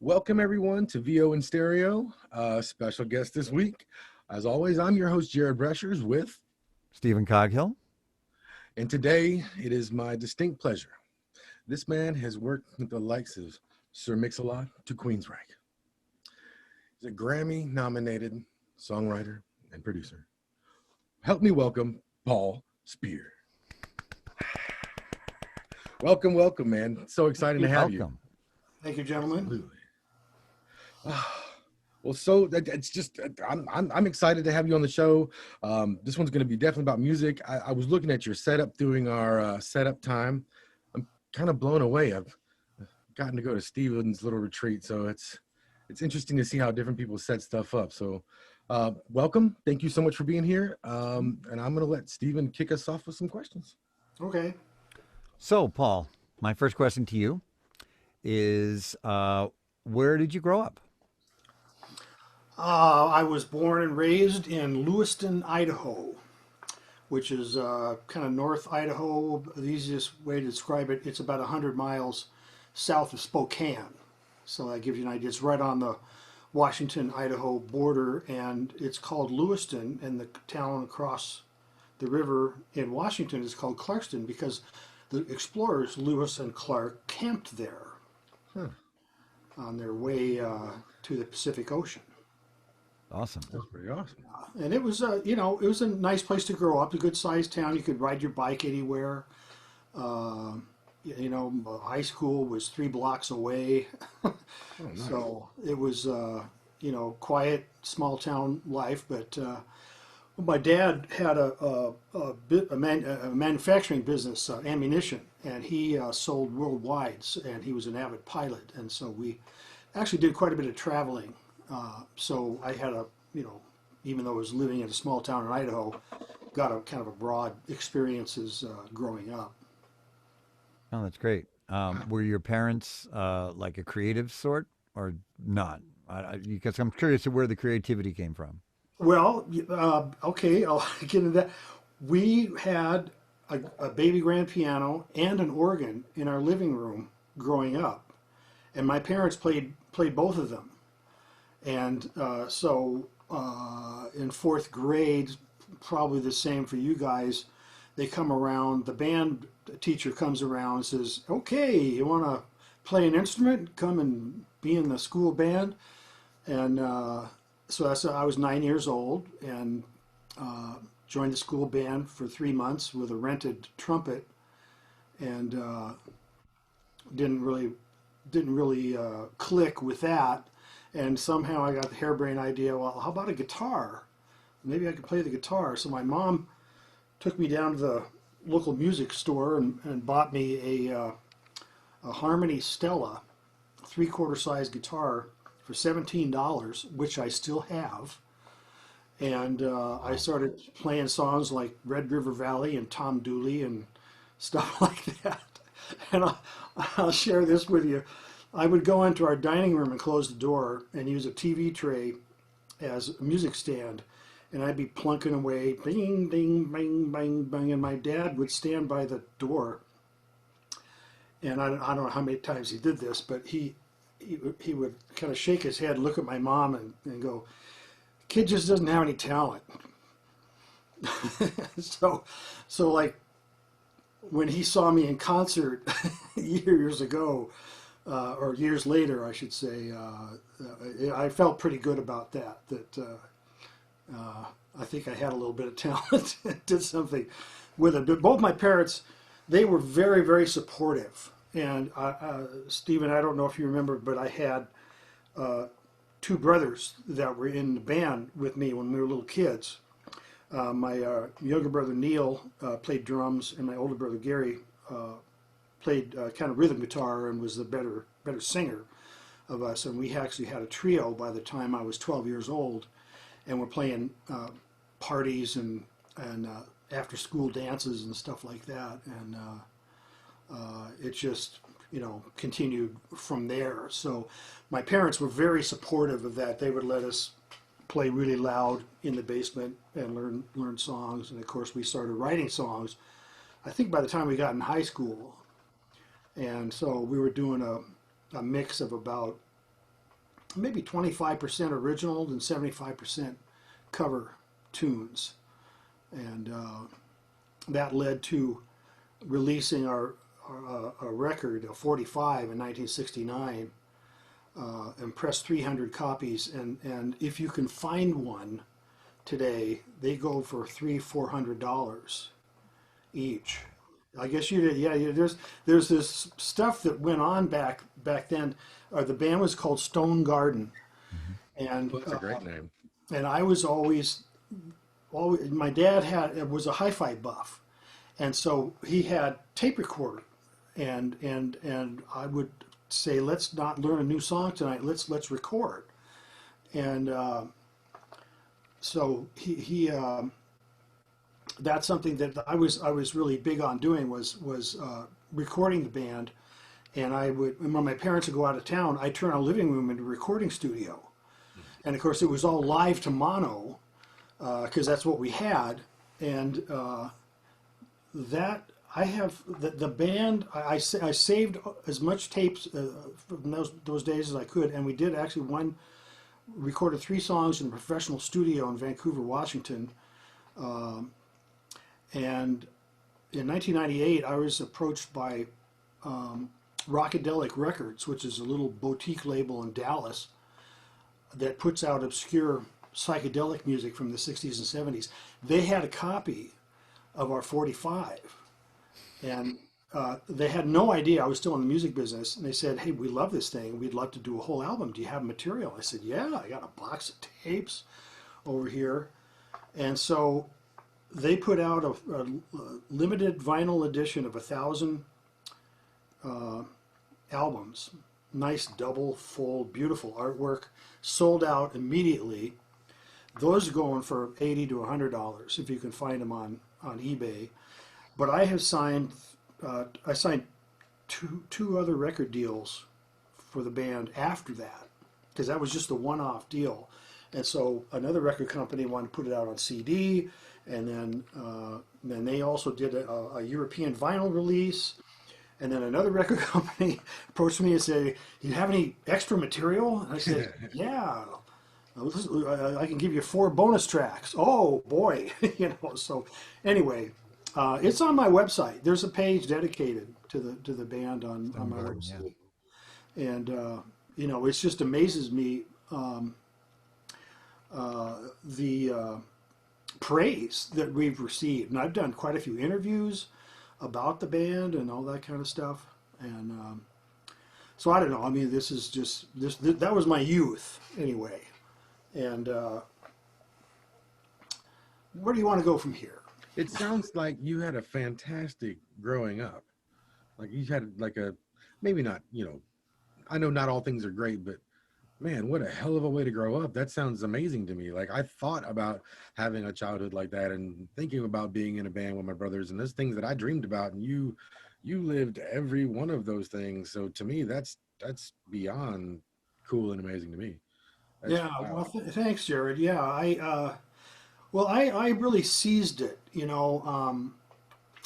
Welcome everyone to VO in Stereo. Special guest this week. As always, I'm your host, Jared Breshers with, Stephen Coghill. and today it is my distinct pleasure. This man has worked with the likes of Sir Mix-Alot to Queensryche. He's a Grammy nominated songwriter and producer. Help me welcome Paul Speer. Welcome, man. So exciting to have you. Thank you, gentlemen. Absolutely. Well, so it's just I'm excited to have you on the show. This one's going to be definitely about music. I was looking at your setup during our setup time. I'm kind of blown away. I've gotten to go to Steven's little retreat, so it's interesting to see how different people set stuff up. So, welcome. Thank you so much for being here. And I'm going to let Steven kick us off with some questions. Okay. So, Paul, my first question to you is, where did you grow up? I was born and raised in Lewiston, Idaho, which is kind of North Idaho. The easiest way to describe it, it's about 100 miles south of Spokane. So that gives you an idea. It's right on the Washington-Idaho border, and it's called Lewiston, and the town across the river in Washington is called Clarkston because the explorers Lewis and Clark camped there on their way to the Pacific Ocean. Awesome. That's pretty awesome. And it was, it was a nice place to grow up. A good sized town. You could ride your bike anywhere. High school was 3 blocks away. Oh, nice. So it was, quiet, small town life. But my dad had a manufacturing business, ammunition, and he sold worldwide. And he was an avid pilot. And so we actually did quite a bit of traveling. So I had even though I was living in a small town in Idaho, got a kind of a broad experiences growing up. Oh, that's great. Were your parents like a creative sort or not? Because I'm curious to where the creativity came from. Well, okay, I'll get into that. We had a baby grand piano and an organ in our living room growing up, and my parents played both of them. And so in 4th grade, probably the same for you guys, they come around, the band teacher comes around and says, okay, you want to play an instrument? Come and be in the school band. And so I was 9 years old and joined the school band for 3 months with a rented trumpet, and didn't really click with that. And somehow I got the harebrained idea, well, how about a guitar? Maybe I could play the guitar. So my mom took me down to the local music store and bought me a Harmony Stella 3/4 size guitar for $17, which I still have. And I started playing songs like Red River Valley and Tom Dooley and stuff like that. And I'll share this with you. I would go into our dining room and close the door and use a TV tray as a music stand, and I'd be plunking away, bing, ding, bang, bang, bang, and my dad would stand by the door, and I don't know how many times he did this, but he would kind of shake his head, look at my mom, and go, "Kid just doesn't have any talent." so like when he saw me in concert years ago. Or years later, I should say, I felt pretty good about that. I think I had a little bit of talent, did something with it. But both my parents, they were very, very supportive. And Stephen, I don't know if you remember, but I had 2 brothers that were in the band with me when we were little kids. My younger brother Neil played drums, and my older brother Gary played kind of rhythm guitar and was the better singer of us. And we actually had a trio by the time I was 12 years old, and we're playing parties and after school dances and stuff like that. And it just continued from there. So my parents were very supportive of that. They would let us play really loud in the basement and learn songs. And of course we started writing songs, I think by the time we got in high school. And so we were doing a mix of about maybe 25% original and 75% cover tunes. And that led to releasing our record, a 45 in 1969, and pressed 300 copies. And if you can find one today, they go for $300-400 each. I guess you did, yeah. There's this stuff that went on back then. The band was called Stone Garden, Hmm. and Well, that's a great name. I was always my dad was a hi-fi buff, and so he had tape recorder, and I would say, let's not learn a new song tonight. Let's record, and so he that's something that I was really big on doing was recording the band, and when my parents would go out of town, I'd turn our living room into a recording studio, and of course it was all live to mono, because that's what we had, and that I have the band. I saved as much tapes from those days as I could, and we did actually recorded 3 songs in a professional studio in Vancouver, Washington. And in 1998, I was approached by Rockadelic Records, which is a little boutique label in Dallas that puts out obscure psychedelic music from the 60s and 70s. They had a copy of our 45, and they had no idea I was still in the music business. And they said, "Hey, we love this thing. We'd love to do a whole album. Do you have material?" I said, "Yeah, I got a box of tapes over here." And so they put out a limited vinyl edition of 1,000 albums. Nice double fold, beautiful artwork. Sold out immediately. Those are going for $80 to $100 if you can find them on eBay. But I have signed two other record deals for the band after that, because that was just a one-off deal. And so another record company wanted to put it out on CD, and then they also did a European vinyl release. And then another record company approached me and said, "Do you have any extra material?" And I said, "Yeah, I can give you 4 bonus tracks." Oh boy, So anyway, it's on my website. There's a page dedicated to the band on my Garden, website, and it just amazes me the praise that we've received. And I've done quite a few interviews about the band and all that kind of stuff. And so I don't know. I mean, this is just that was my youth anyway. And where do you want to go from here? It sounds like you had a fantastic growing up. Like you had like maybe not, I know not all things are great, but man, what a hell of a way to grow up. That sounds amazing to me. Like I thought about having a childhood like that and thinking about being in a band with my brothers, and there's things that I dreamed about, and you lived every one of those things. So to me, that's beyond cool and amazing to me. That's Yeah, wow. well, thanks, Jared. Yeah, I really seized it.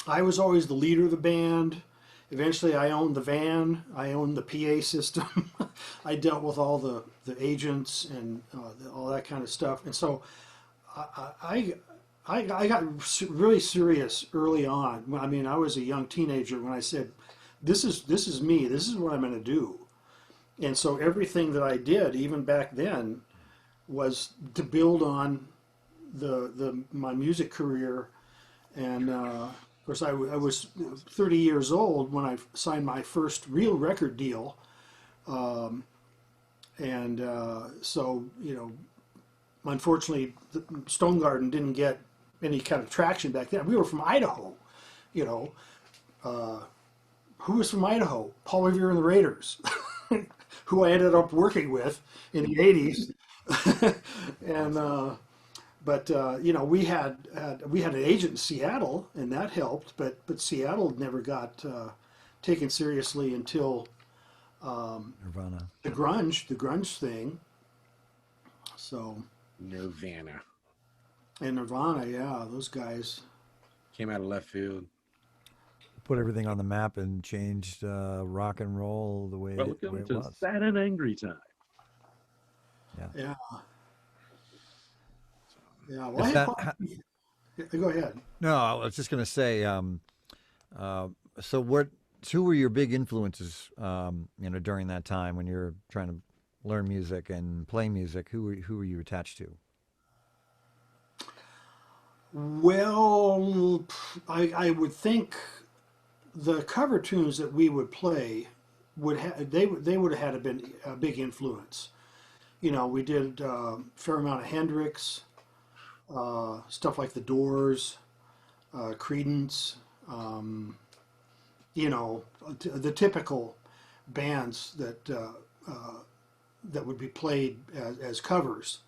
I was always the leader of the band. Eventually, I owned the van. I owned the PA system. I dealt with all the agents and all that kind of stuff. And so I got really serious early on. I mean, I was a young teenager when I said, "This is me. This is what I'm going to do." And so everything that I did, even back then, was to build on my music career. And of course, I was 30 years old when I signed my first real record deal. So, unfortunately, Stone Garden didn't get any kind of traction back then. We were from Idaho, you know. Who was from Idaho? Paul Revere and the Raiders, who I ended up working with in the 80s. and we had an agent in Seattle, and that helped. But Seattle never got taken seriously until Nirvana. the grunge thing. So Nirvana and Nirvana, yeah, those guys. came out of left field. Put everything on the map and changed rock and roll the way it Welcome to was. Sad and Angry Time. Yeah. Yeah. Well, Is I had that quite, go ahead. no? I was just going to say. So what? Who were your big influences? During that time when you're trying to learn music and play music, who were you attached to? Well, I would think the cover tunes that we would play they would have had been a big influence. You know, we did a fair amount of Hendrix, stuff like The Doors, Creedence, um, the typical bands that would be played as covers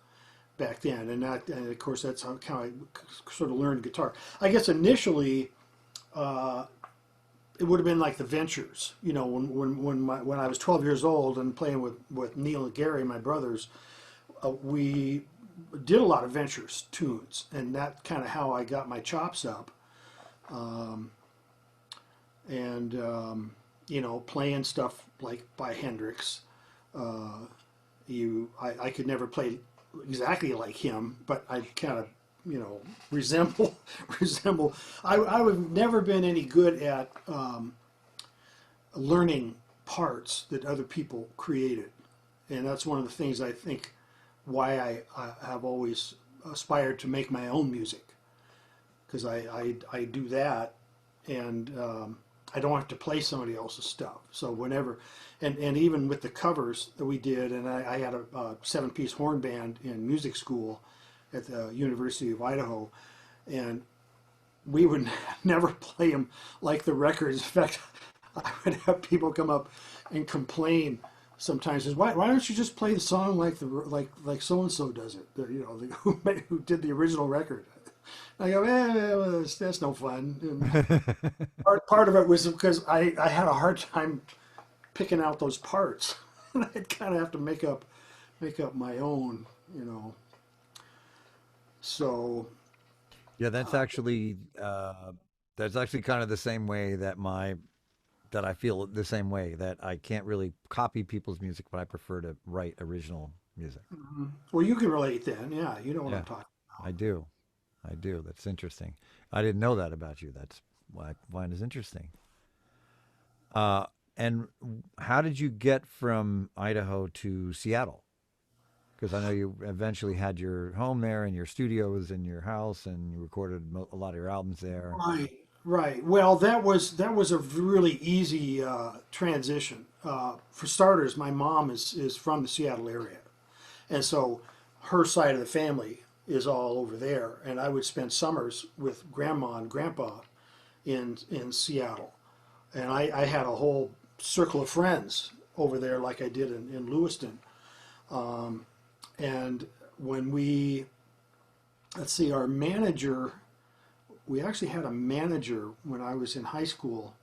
back then, and of course that's how I sort of learned guitar. I guess initially it would have been like the Ventures, when I was 12 years old and playing with Neil and Gary, my brothers. We did a lot of Ventures tunes, and that kind of how I got my chops up. Playing stuff like by Hendrix. I could never play exactly like him, but I kind of, resemble. I've never been any good at learning parts that other people created, and that's one of the things I think why I have always aspired to make my own music, because I do that, and I don't have to play somebody else's stuff. So whenever, and even with the covers that we did, and I had a 7-piece horn band in music school at the University of Idaho, and we would never play them like the records. In fact, I would have people come up and complain sometimes, why don't you just play the song like like so and so does it? Who did the original record? I go, well, that's no fun. And part of it was because I had a hard time picking out those parts. I'd kind of have to make up my own, So Yeah, that's actually kind of the same way that I feel the same way, that I can't really copy people's music, but I prefer to write original music. well, you can relate then. Yeah, you know what Yeah, I'm talking. I do. I do. That's interesting. I didn't know that about you. That's why I find it interesting. And how did you get from Idaho to Seattle? Because I know you eventually had your home there and your studios and your house, and you recorded a lot of your albums there. Right, right. Well, that was a really easy transition. For starters, my mom is from the Seattle area, and so her side of the family is all over there. And I would spend summers with grandma and grandpa in Seattle, and I had a whole circle of friends over there, like I did in Lewiston. And when let's see, our manager, we actually had a manager when I was in high school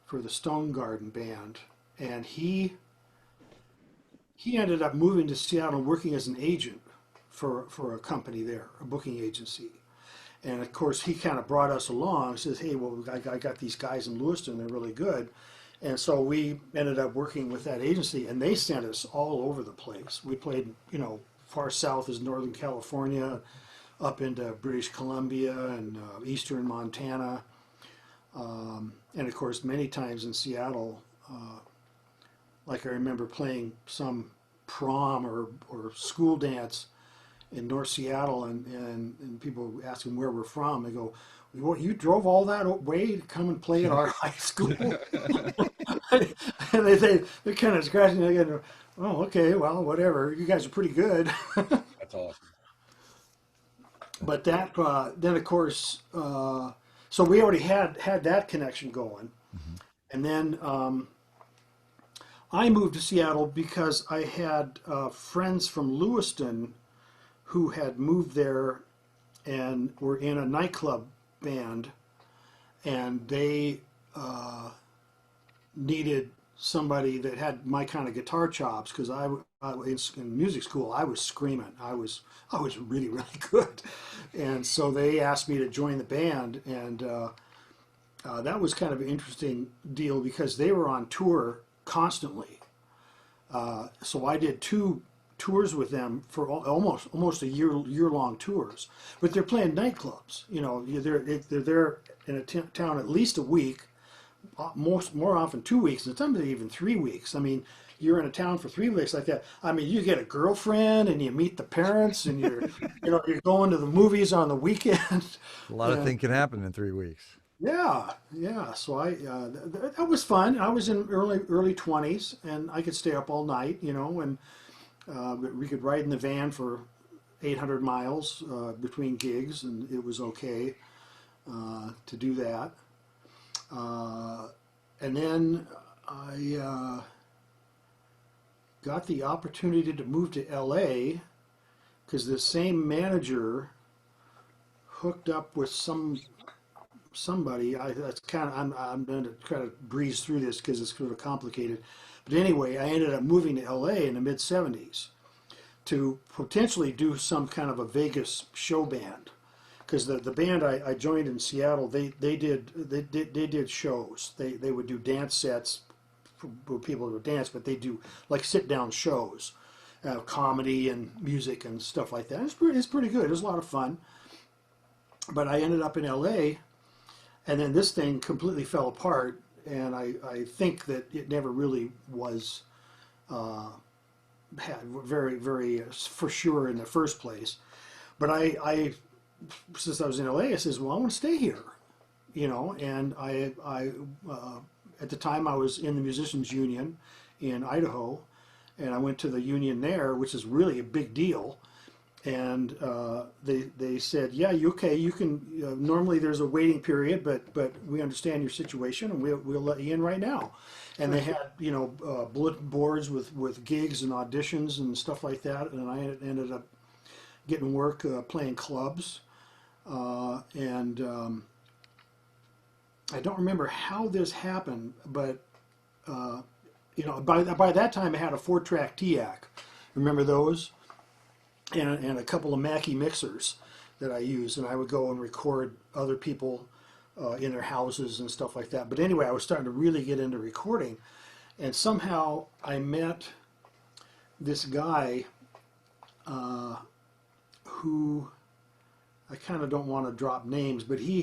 for the Stone Garden band, and he ended up moving to Seattle and working as an agent for a company there, a booking agency. And of course, he kind of brought us along, says, hey, well, I got these guys in Lewiston, they're really good. And so we ended up working with that agency, and they sent us all over the place. We played, far south as Northern California, up into British Columbia and eastern Montana. And of course, many times in Seattle, like I remember playing some prom or school dance in North Seattle, and people asking where we're from. They go, "What, you drove all that way to come and play at our high school?" And they're kind of scratching their head. Oh, okay, well, whatever. You guys are pretty good. That's awesome. But that then of course, so we already had that connection going, and then I moved to Seattle because I had friends from Lewiston who had moved there and were in a nightclub band, and they needed somebody that had my kind of guitar chops, because in music school I was screaming. I was really good, and so they asked me to join the band, and that was kind of an interesting deal because they were on tour constantly. So I did two tours with them for almost a year long tours, but they're playing nightclubs. You know, they're there in a town at least a week, more often 2 weeks, and sometimes even 3 weeks. I mean, you're in a town for 3 weeks like that. I mean, you get a girlfriend and you meet the parents, and you're going to the movies on the weekend. A lot of things can happen in 3 weeks. Yeah, yeah. So that was fun. I was in early 20s, and I could stay up all night, and we could ride in the van for 800 miles between gigs, and it was okay to do that. And then I got the opportunity to move to LA because the same manager hooked up with somebody. That's kind of I'm going to try to breeze through this because it's sort of complicated. But anyway, I ended up moving to LA in the mid '70s to potentially do some kind of a Vegas show band. Because the band I joined in Seattle, they did shows. They would do dance sets for people who would dance, but they do like sit down shows, comedy and music and stuff like that. It's pretty good. It was a lot of fun. But I ended up in LA, and then this thing completely fell apart, and I think that it never really was had very, very for sure in the first place. But I since I was in LA, I says, well, I want to stay here, and I at the time I was in the Musicians Union in Idaho, and I went to the union there, which is really a big deal. And they said, yeah, okay, you can. Normally there's a waiting period, but we understand your situation, and we'll let you in right now. And they had bulletin boards with gigs and auditions and stuff like that. And I ended up getting work playing clubs, and I don't remember how this happened, but by that time I had a 4-track TIAC. Remember those? And a couple of Mackie mixers that I used, and I would go and record other people in their houses and stuff like that. But anyway, I was starting to really get into recording, and somehow I met this guy who I kind of don't want to drop names, but he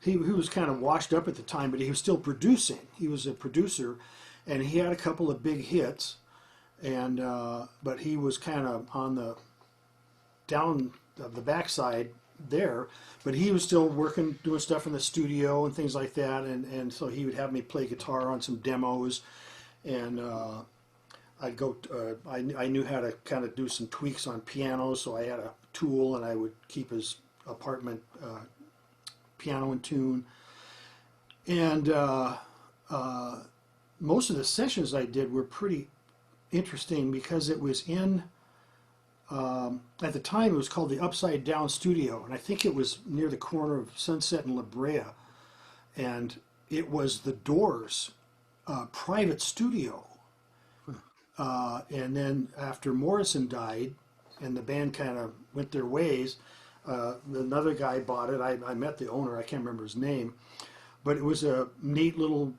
was kind of washed up at the time, but he was still producing. He was a producer, and he had a couple of big hits, and but he was kind of on the down of the backside there, but he was still working, doing stuff in the studio and things like that, and so he would have me play guitar on some demos, and I'd go. I knew how to kind of do some tweaks on piano, so I had a tool, and I would keep his apartment piano in tune, and most of the sessions I did were pretty interesting because it was in. At the time, it was called the Upside Down Studio, and I think it was near the corner of Sunset and La Brea, and it was the Doors' private studio. And then after Morrison died, and the band kind of went their ways, another guy bought it. I met the owner. I can't remember his name, but it was a neat little.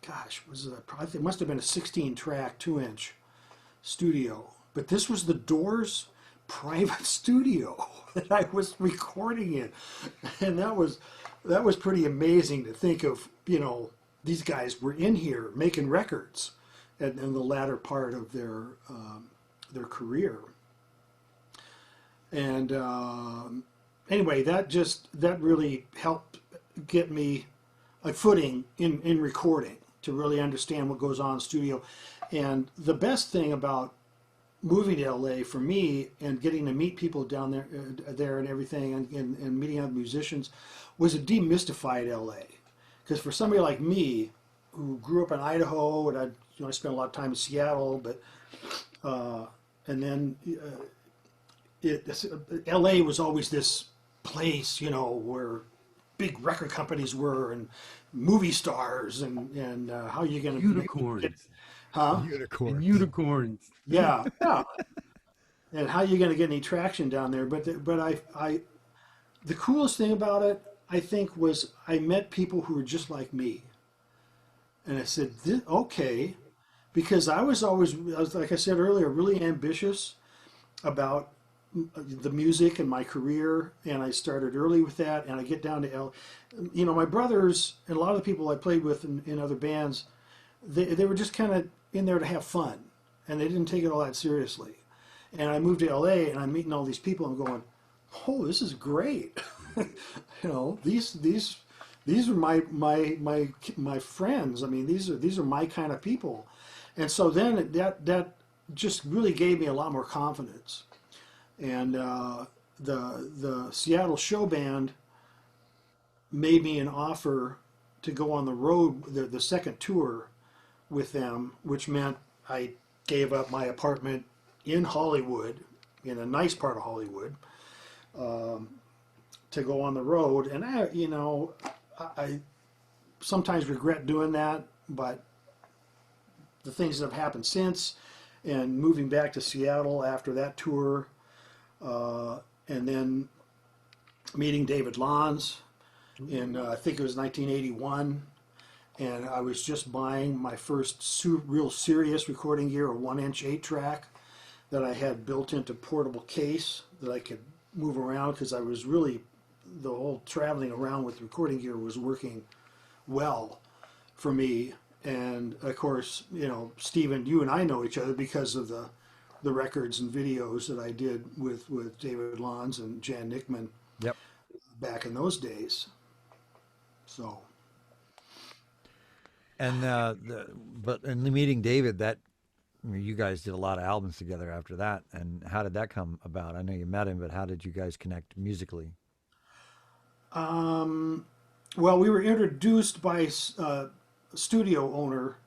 It must have been a 16-track, 2-inch studio. But this was the Doors' private studio that I was recording in, and that was pretty amazing to think of. These guys were in here making records, in the latter part of their career. And anyway, that really helped get me a footing in recording to really understand what goes on in the studio. And the best thing about moving to LA for me and getting to meet people down there and everything, and meeting other musicians, was it demystified LA. Because for somebody like me, who grew up in Idaho, and I spent a lot of time in Seattle, but and then LA was always this place, where big record companies were, and movie stars, and how you going to Unicorns. Huh? Unicorn. Unicorns. Yeah, yeah. And how you going to get any traction down there? But the coolest thing about it, I think, was I met people who were just like me, and I said, okay, because I was always, like I said earlier, really ambitious about the music and my career, and I started early with that. And I get down to my brothers and a lot of the people I played with in other bands, they were just kind of in there to have fun, and they didn't take it all that seriously. And I moved to LA, and I'm meeting all these people. I'm going, oh, this is great. These are my friends. I mean, these are my kind of people. And so then that just really gave me a lot more confidence. And the Seattle show band made me an offer to go on the road, the second tour with them, which meant I gave up my apartment in Hollywood, in a nice part of Hollywood, to go on the road. And I sometimes regret doing that, but the things that have happened since, and moving back to Seattle after that tour, and then meeting David Lanz in I think it was 1981, and I was just buying my first real serious recording gear, a 1-inch 8-track that I had built into portable case that I could move around, because I was really, the whole traveling around with recording gear was working well for me. And of course, Stephen, you and I know each other because of the records and videos that I did with David Lanz and Jan Nickman. Yep. Back in those days. So. And but in the meeting David, you guys did a lot of albums together after that. And how did that come about? I know you met him, but how did you guys connect musically? Well, we were introduced by a studio owner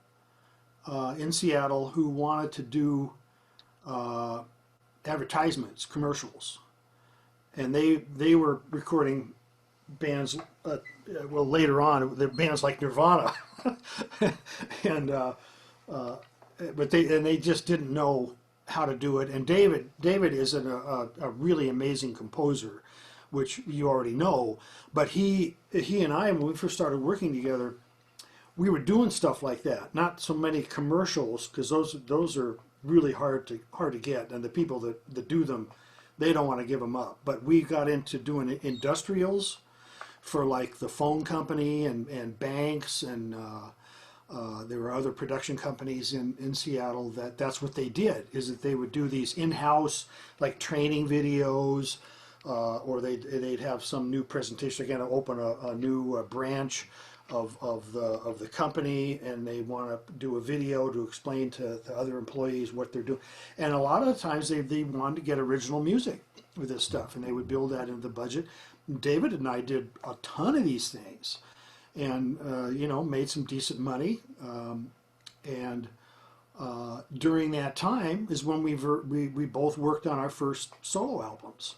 in Seattle who wanted to do advertisements, commercials, and they were recording bands. Well, later on, the bands like Nirvana, and but they just didn't know how to do it. And David is a really amazing composer, which you already know. But he and I, when we first started working together, we were doing stuff like that. Not so many commercials, because those are really hard to get, and the people that do them, they don't want to give them up. But we got into doing industrials for like the phone company and banks, and there were other production companies in Seattle that's what they did, is that they would do these in-house like training videos, or they'd have some new presentation. They're going to open a new branch of the company, and they want to do a video to explain to the other employees what they're doing. And a lot of the times they wanted to get original music with this stuff, and they would build that into the budget. David and I did a ton of these things, and made some decent money. And during that time is when we both worked on our first solo albums.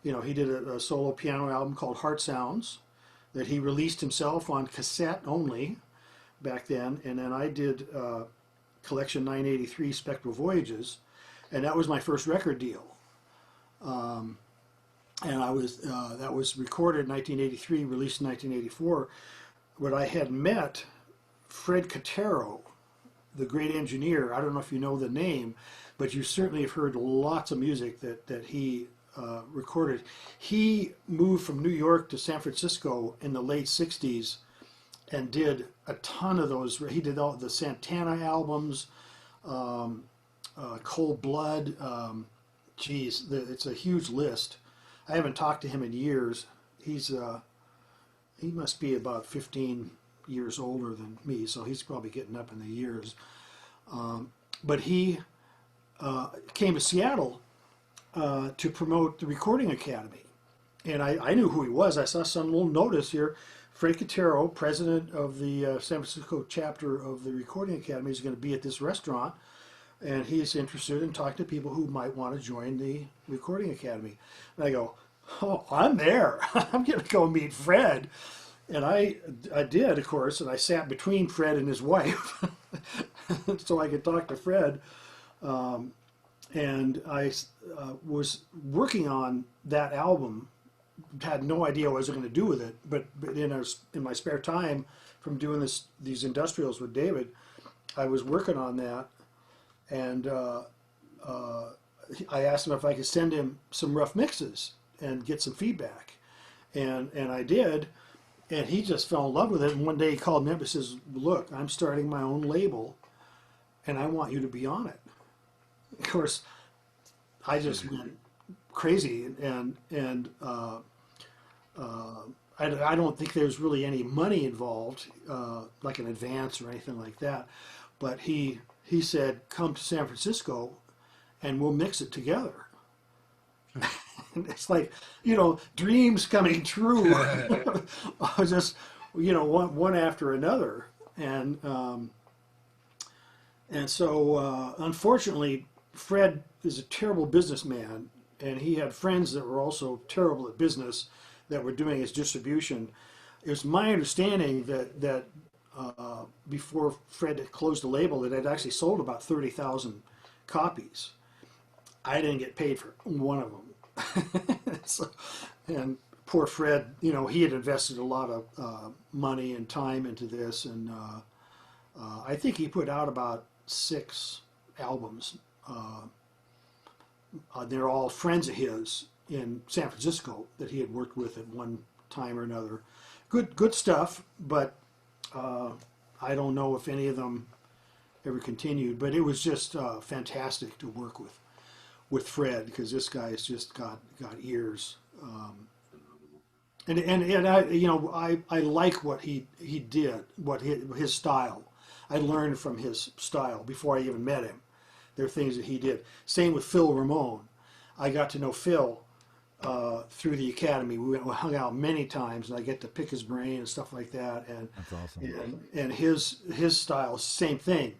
He did a solo piano album called Heart Sounds that he released himself on cassette only back then, and then I did Collection 983 Spectral Voyages, and that was my first record deal. And that was recorded in 1983, released in 1984. But I had met Fred Catero, the great engineer. I don't know if you know the name, but you certainly have heard lots of music that he recorded. He moved from New York to San Francisco in the late 60s and did a ton of those. He did all the Santana albums, Cold Blood. It's a huge list. I haven't talked to him in years. He must be about 15 years older than me, so he's probably getting up in the years. But he came to Seattle to promote the Recording Academy. And I knew who he was. I saw some little notice here. Fred Catero, president of the San Francisco chapter of the Recording Academy, is going to be at this restaurant, and he's interested in talking to people who might want to join the Recording Academy. And I go, oh, I'm there. I'm going to go meet Fred. And I did, of course, and I sat between Fred and his wife so I could talk to Fred. And I was working on that album, had no idea what I was going to do with it, but in my spare time from doing these industrials with David, I was working on that, and uh, I asked him if I could send him some rough mixes and get some feedback, and I did, and he just fell in love with it. And one day he called me up and says, "Look, I'm starting my own label, and I want you to be on it." Of course, I just went crazy, I don't think there's really any money involved, like an advance or anything like that. But he said, "Come to San Francisco, and we'll mix it together." And it's like, dreams coming true. I was just, one after another, and so unfortunately, Fred is a terrible businessman, and he had friends that were also terrible at business that were doing his distribution. It was my understanding that before Fred had closed the label, that it actually sold about 30,000 copies. I didn't get paid for one of them. So, and poor Fred, he had invested a lot of money and time into this, and I think he put out about 6 albums. They're all friends of his in San Francisco that he had worked with at one time or another. Good stuff, but I don't know if any of them ever continued. But it was just fantastic to work with Fred, because this guy's just got ears. And I like what he did, what his style. I learned from his style before I even met him. There are things that he did. Same with Phil Ramone. I got to know Phil through the Academy. We hung out many times, and I get to pick his brain and stuff like that. And That's awesome. and his style, same thing.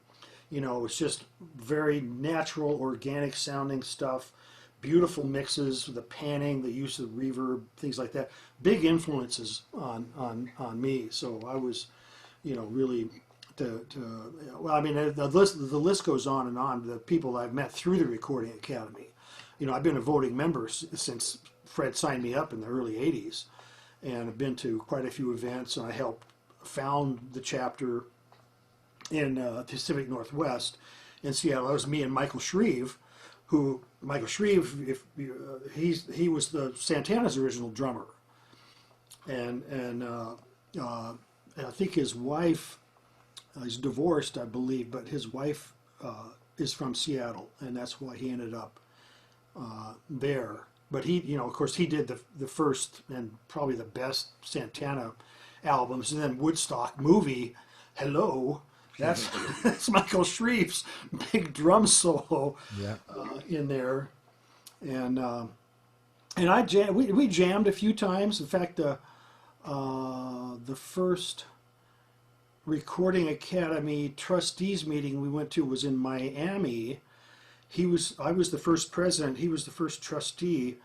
It's just very natural, organic sounding stuff. Beautiful mixes, the panning, the use of reverb, things like that. Big influences on me. So I was, really well, I mean, the list goes on and on. The people I've met through the Recording Academy. I've been a voting member since Fred signed me up in the early '80s, and I've been to quite a few events, and I helped found the chapter in the Pacific Northwest in Seattle. That was me and Michael Shreve, Michael Shreve, he was the Santana's original drummer, and I think his wife, he's divorced, I believe, but his wife is from Seattle, and that's why he ended up there. But he, of course, he did the first and probably the best Santana albums, and then Woodstock movie, hello, that's Michael Shreve's big drum solo in there, and we jammed a few times. In fact, the first Recording Academy trustees meeting we went to was in Miami. I was the first president. He was the first trustee,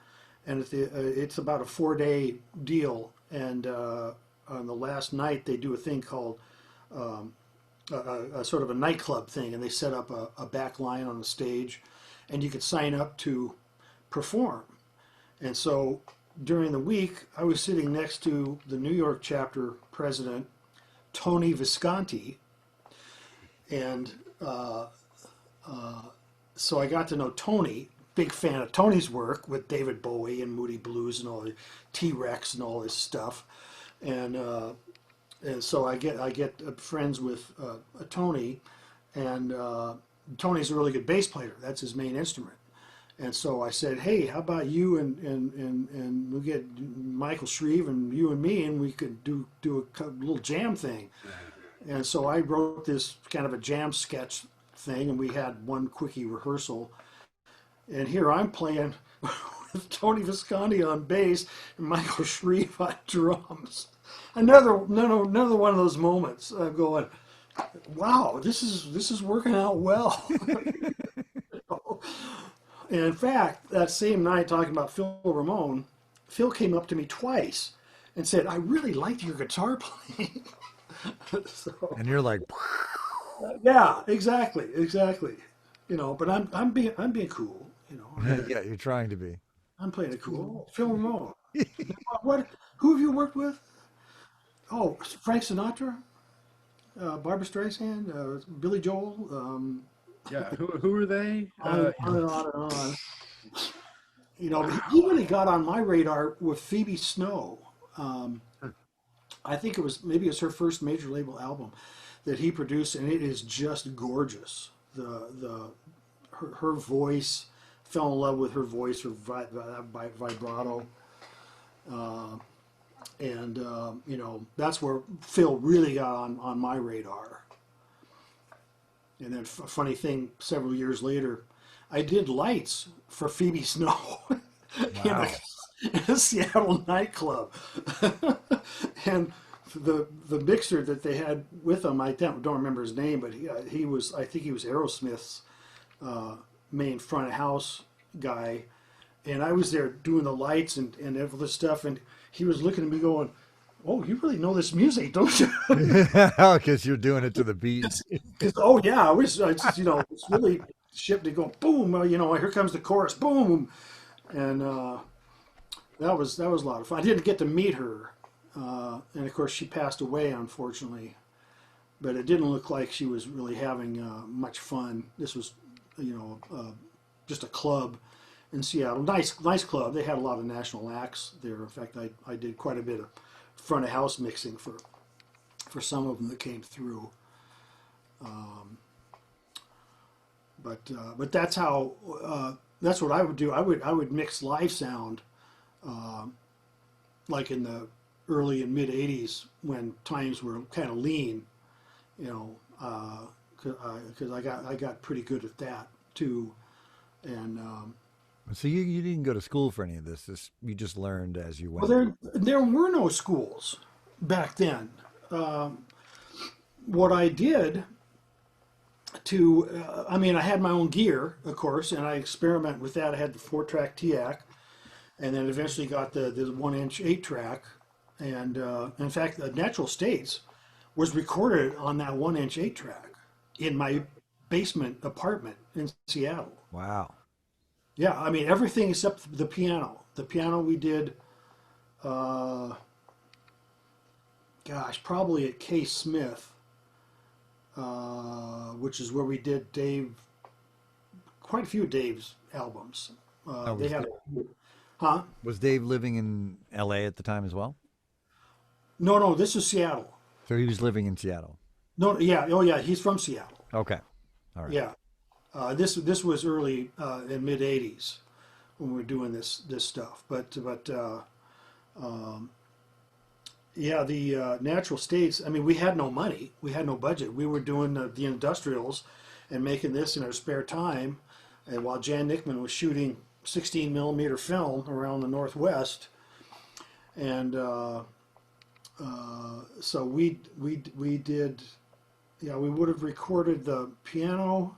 and it's about a 4-day deal. And on the last night, they do a thing called a sort of a nightclub thing, and they set up a back line on the stage, and you could sign up to perform. And so during the week, I was sitting next to the New York chapter president, Tony Visconti, and so I got to know Tony. Big fan of Tony's work with David Bowie and Moody Blues and all the T-Rex and all this stuff, and so I get friends with Tony, and Tony's a really good bass player. That's his main instrument. And so I said, hey, how about you and we'll get Michael Shreve and you and me, and we could do a little jam thing. And so I wrote this kind of a jam sketch thing, and we had one quickie rehearsal. And here I'm playing with Tony Visconti on bass and Michael Shreve on drums. Another one of those moments. I'm going, wow, this is working out well. And in fact, that same night, talking about Phil Ramone, Phil came up to me twice and said, I really liked your guitar playing. So, And you're like, yeah, exactly. But I'm being cool. yeah, you're trying to be. I'm playing it cool. Phil Ramone. Who have you worked with? Oh, Frank Sinatra. Barbra Streisand, Billy Joel, Yeah, who are they? on and on and on. You know, he really got on my radar with Phoebe Snow. Um, I think maybe it's her first major label album that he produced, and it is just gorgeous. Her voice, fell in love with her voice, her vibrato, and you know, that's where Phil really got on my radar. And then, funny thing, several years later, I did lights for Phoebe Snow Wow. in a Seattle nightclub. And the mixer that they had with him, I don't remember his name, but he was, I think he was Aerosmith's main front of house guy. And I was there doing the lights and all this stuff, and he was looking at me going, "Oh, you really know this music, don't you?" Because you're doing it to the beat. Oh yeah, I just, you know, it's really shipped and go boom. You know, here comes the chorus, boom, and that was a lot of fun. I didn't get to meet her, and of course she passed away unfortunately. But it didn't look like she was really having much fun. This was, you know, just a club in Seattle. Nice club. They had a lot of national acts there. In fact, I did quite a bit of front of house mixing for some of them that came through. But that's how that's what I would do. I would mix live sound, like in the early and mid '80s when times were kind of lean, you know, because I got pretty good at that too, and So you didn't go to school for any of this. You just learned as you well, went. there were no schools back then. What I did to, I mean, I had my own gear, of course, and I experimented with that. I had the 4-track TAC, and then eventually got the 1-inch 8-track. And in fact, the Natural States was recorded on that 1-inch 8-track in my basement apartment in Seattle. Wow. Yeah, I mean, everything except the piano. The piano we did, uh, gosh, probably at K. Smith, which is where we did quite a few of Dave's albums. Oh, They had, huh? was Dave living in L.A. at the time as well? No, this is Seattle. So he was living in Seattle. No, yeah, oh yeah, he's from Seattle. Okay. All right. Yeah, this was early in mid '80s when we were doing this stuff. But yeah, the Natural States. I mean, we had no money, we had no budget. We were doing the industrials and making this in our spare time, and while Jan Nickman was shooting 16 millimeter film around the Northwest, and so we did. Yeah, we would have recorded the piano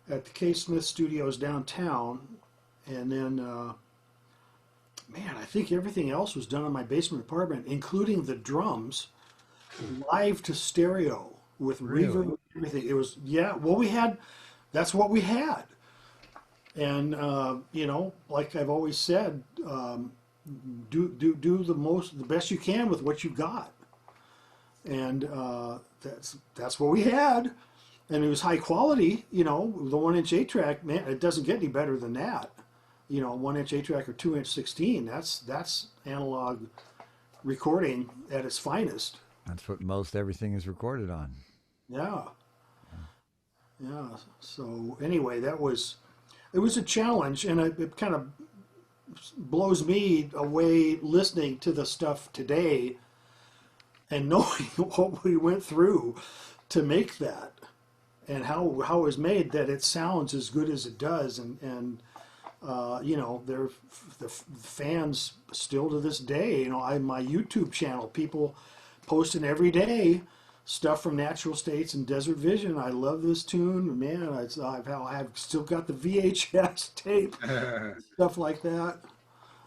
at the K. Smith Studios downtown, and then, man, I think everything else was done in my basement apartment, including the drums, live to stereo with reverb and everything. It was, yeah, well, that's what we had. And, you know, like I've always said, do the best you can with what you got. And that's what we had, and it was high quality. You know, the 1-inch 8-track, man, it doesn't get any better than that. You know, 1-inch 8-track or 2-inch 16. That's analog recording at its finest. That's what most everything is recorded on. Yeah, yeah. So anyway, it was a challenge, and it kind of blows me away listening to the stuff today and knowing what we went through to make that, and how it was made, that it sounds as good as it does, and you know, the fans still to this day. You know, my YouTube channel, people posting every day stuff from Natural States and Desert Vision. I love this tune, man. I've still got the VHS tape, stuff like that.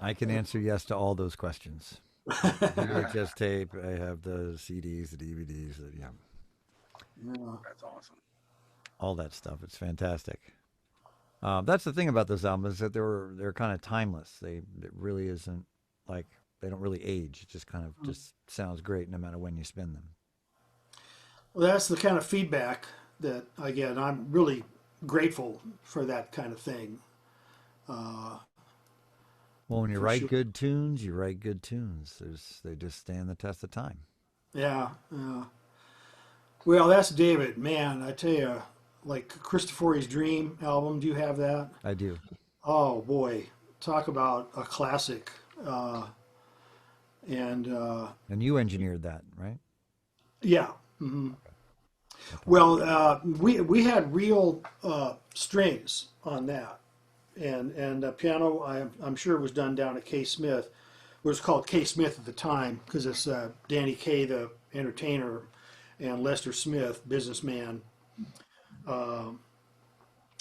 I can answer yes to all those questions. VHS tape. I have the CDs, the DVDs. Yeah, Yeah. That's awesome. all that stuff. It's fantastic. That's the thing about those albums, is that they're kind of timeless. It really isn't like, they don't really age. It just kind of just sounds great no matter when you spin them. Well, that's the kind of feedback that I get. And I'm really grateful for that kind of thing, uh, Well, when you for write sure. good tunes, you write good tunes. They just stand the test of time. Yeah, yeah. Well, that's David. Man, I tell you, like Christopher's Dream album. Do you have that? I do. Oh boy, talk about a classic. Uh, and And you engineered that, right? yeah. hmm That's awesome. Well, we had real strings on that, and piano. I'm sure was done down at K Smith. It was called K Smith at the time because it's Danny Kaye, the entertainer, and Lester Smith, businessman. Um,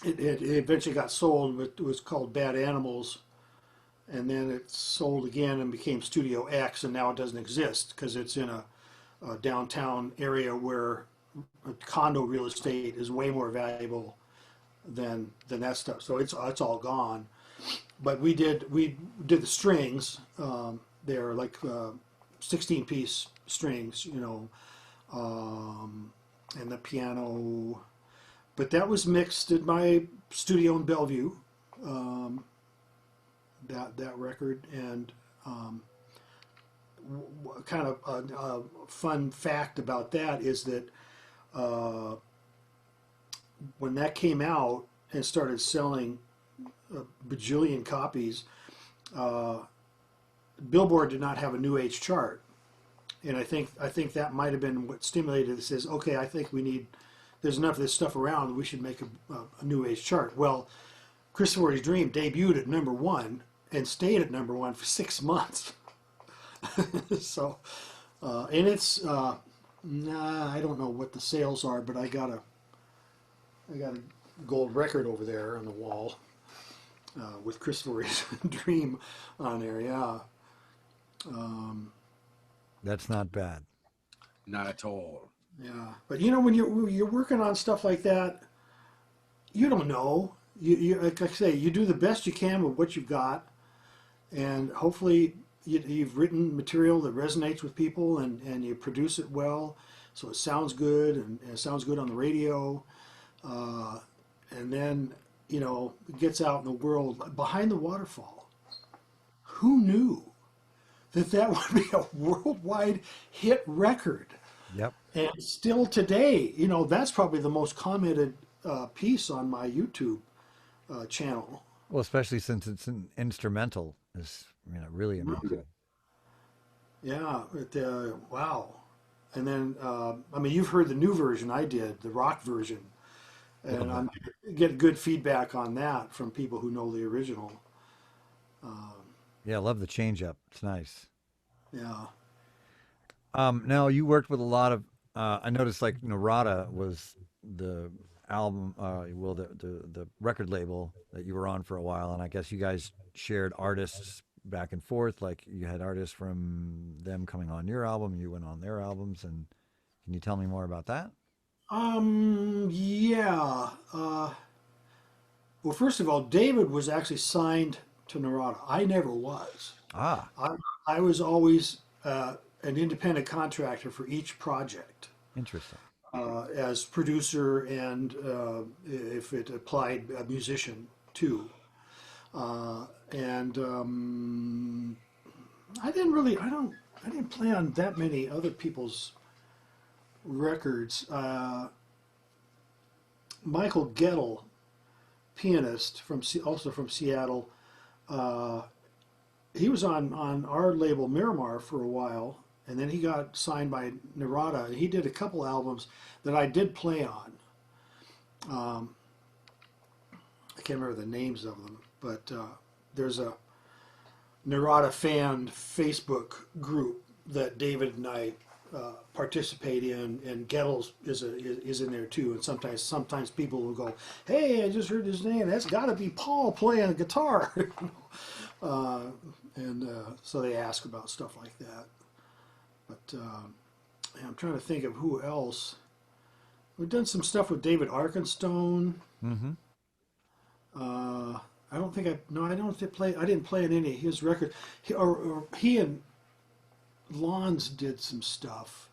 it eventually got sold, but it was called Bad Animals, and then it sold again and became Studio X, and now it doesn't exist because it's in a downtown area where condo real estate is way more valuable than that stuff. So it's all gone. But we did the strings. They're like 16-piece strings, and the piano. But that was mixed at my studio in Bellevue. Um, that record and kind of a fun fact about that is that uh, when that came out and started selling a bajillion copies, uh, Billboard did not have a New Age chart, and I think that might have been what stimulated it. Says, okay, I think there's enough of this stuff around. We should make a New Age chart. Well, Christopher's Dream debuted at number one and stayed at number one for 6 months. So, and it's I don't know what the sales are, but I got a gold record over there on the wall with Christopher's Dream on there. Yeah. Um, That's not bad. Not at all. yeah. But when you're working on stuff like that, you don't know. You like I say, you do the best you can with what you've got, and hopefully you've written material that resonates with people, and you produce it well, so it sounds good and it sounds good on the radio, uh, and then it gets out in the world. Behind the Waterfall, who knew that would be a worldwide hit record? Yep. And still today, that's probably the most commented piece on my YouTube channel. Well, especially since it's an instrumental, is really amazing. Yeah, wow. And then, I mean, you've heard the new version I did, the rock version, A little and bit. I'm get good feedback on that from people who know the original. Um, Yeah, I love the change up. It's nice. yeah. Now you worked with a lot of. I noticed like Narada was the album, well, the record label that you were on for a while, and I guess you guys shared artists back and forth. Like you had artists from them coming on your album, you went on their albums, and can you tell me more about that? Yeah. Well, first of all, David was actually signed to Narada. I never was. Ah, I, I was always an independent contractor for each project interesting. as producer and if it applied a musician too. And I didn't play on that many other people's records. Michael Gettle, pianist also from Seattle, uh, he was on our label Miramar for a while, and then he got signed by Narada. And he did a couple albums that I did play on. Um, I can't remember the names of them, but there's a Narada fan Facebook group that David and I participate in, and Gettles is in there too. And sometimes people will go, "Hey, I just heard his name. That's got to be Paul playing a guitar." uh, and so they ask about stuff like that. But I'm trying to think of who else. We've done some stuff with David Arkenstone. Mm-hmm. Uh, I don't think I no, I don't think play. I didn't play on any of his records. Or he and Lanz did some stuff.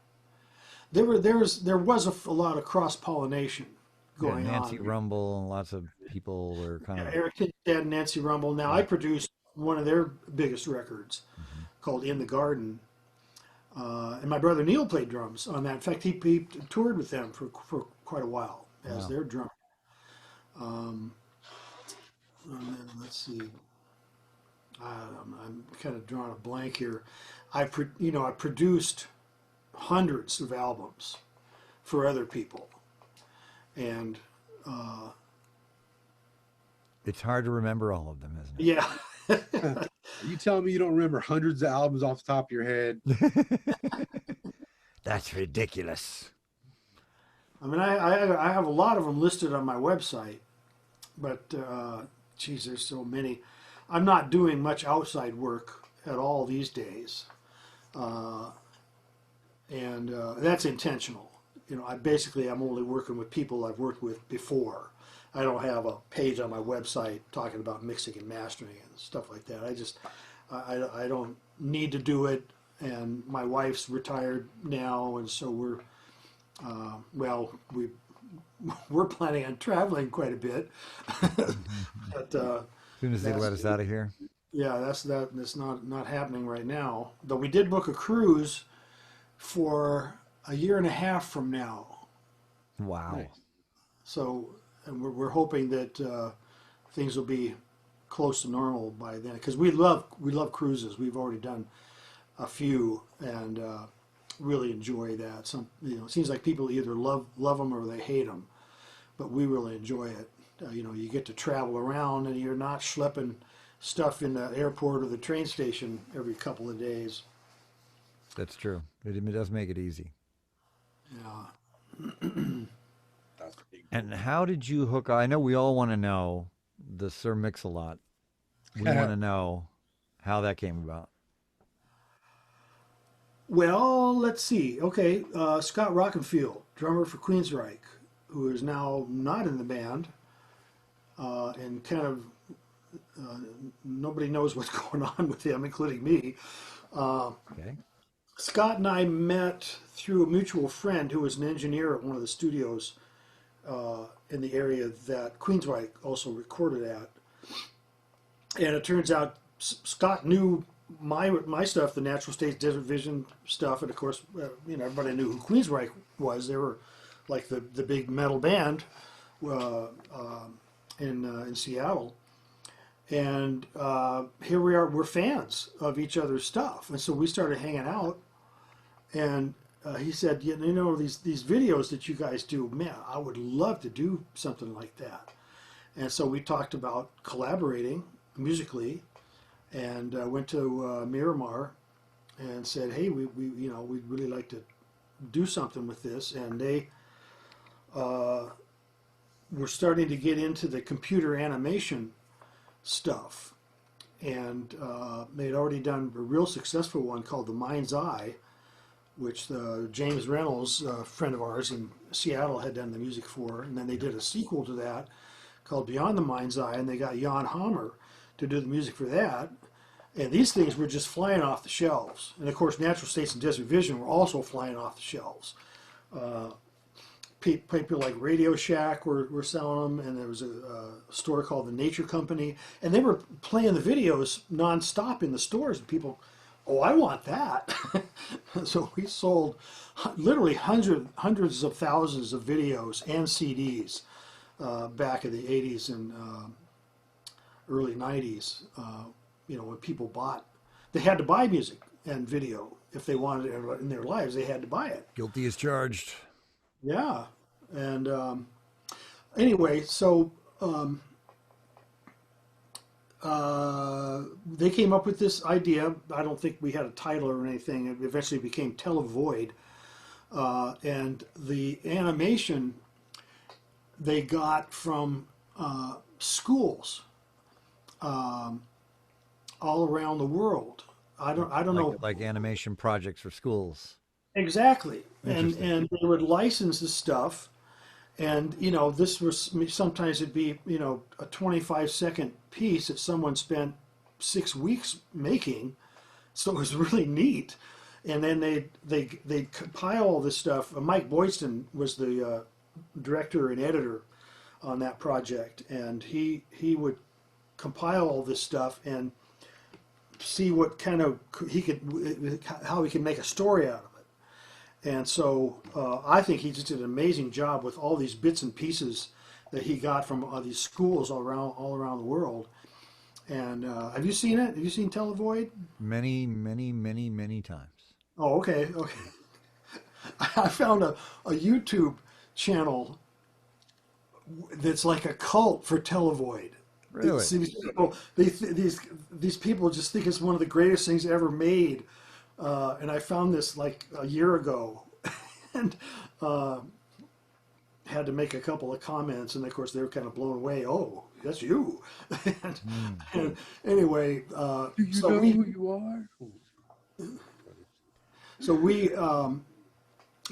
there was a lot of cross pollination Yeah, going Nancy on. Rumble and lots of people were kind Yeah, of. Eric Kid's dad and Nancy Rumble. Now I Yeah. produced one of their biggest records Mhm. called "In the Garden," and my brother Neil played drums on that. In fact, he toured with them for quite a while as Wow. their drummer. Um, and then let's see, I'm kind of drawing a blank here. I produced hundreds of albums for other people, and It's hard to remember all of them, isn't yeah. Are you telling me you don't remember hundreds of albums off the top of your head? it? That's ridiculous. I mean, I have a lot of them listed on my website, but geez, there's so many. I'm not doing much outside work at all these days, and that's intentional. You know, I'm only working with people I've worked with before. I don't have a page on my website talking about mixing and mastering and stuff like that. I don't need to do it, and my wife's retired now, and so we're planning on traveling quite a bit. But As soon as they let us out of here. yeah, that's not happening right now. Though we did book a cruise for a year and a half from now. Wow. Nice. So, and we're hoping that things will be close to normal by then, because we love cruises. We've already done a few and really enjoy that. It seems like people either love them or they hate them, but we really enjoy it. You get to travel around and you're not schlepping stuff in the airport or the train station every couple of days. That's true. It does make it easy. Yeah. That's a big And how did you hook? I know we all want to know the Sir Mix-Alot. We want to know how that came about. Well, let's see. Okay, Scott Rockenfield, drummer for Queensryche, who is now not in the band, and kind of nobody knows what's going on with him, including me. Okay. Scott and I met through a mutual friend who was an engineer at one of the studios in the area that Queensryche also recorded at. And it turns out Scott knew my stuff, the Natural States Desert Vision stuff, and of course, everybody knew who Queensryche was. They were like the big metal band in Seattle. And here we are, we're fans of each other's stuff. And so we started hanging out. And he said, these videos that you guys do, man, I would love to do something like that. And so we talked about collaborating musically, and went to Miramar and said, hey, we'd really like to do something with this. And they were starting to get into the computer animation stuff. And they'd already done a real successful one called The Mind's Eye, which James Reynolds, a friend of ours in Seattle, had done the music for. And then they did a sequel to that called Beyond the Mind's Eye, and they got Jan Hammer to do the music for that. And these things were just flying off the shelves. And of course, Natural States and Desert Vision were also flying off the shelves. People like Radio Shack were selling them, and there was a store called the Nature Company, and they were playing the videos nonstop in the stores. And people, oh, I want that. So we sold literally hundreds of thousands of videos and CDs back in the 80s and early 90s. When people they had to buy music and video if they wanted it in their lives. They had to buy it. Guilty as charged. Yeah, and anyway, so they came up with this idea. I don't think we had a title or anything. It eventually became Televoid, and the animation they got from schools all around the world. I don't know Like animation projects for schools. exactly, and Interesting. they would license the stuff. And this was sometimes it'd be a 25-second piece that someone spent 6 weeks making, so it was really neat. and then they compile all this stuff. Mike Boyston was the director and editor on that project, and he would compile all this stuff and see what kind of how he could make a story out of it. And so I think he just did an amazing job with all these bits and pieces that he got from these schools all around the world. And have you seen it? Have you seen Televoid? Many, many, many, many times. Oh, okay. I found a YouTube channel that's like a cult for Televoid. Really? These people just think it's one of the greatest things ever made. And I found this like a year ago, and had to make a couple of comments, and of course they were kind of blown away. Oh, that's you. and anyway, Do you know who you are? so we got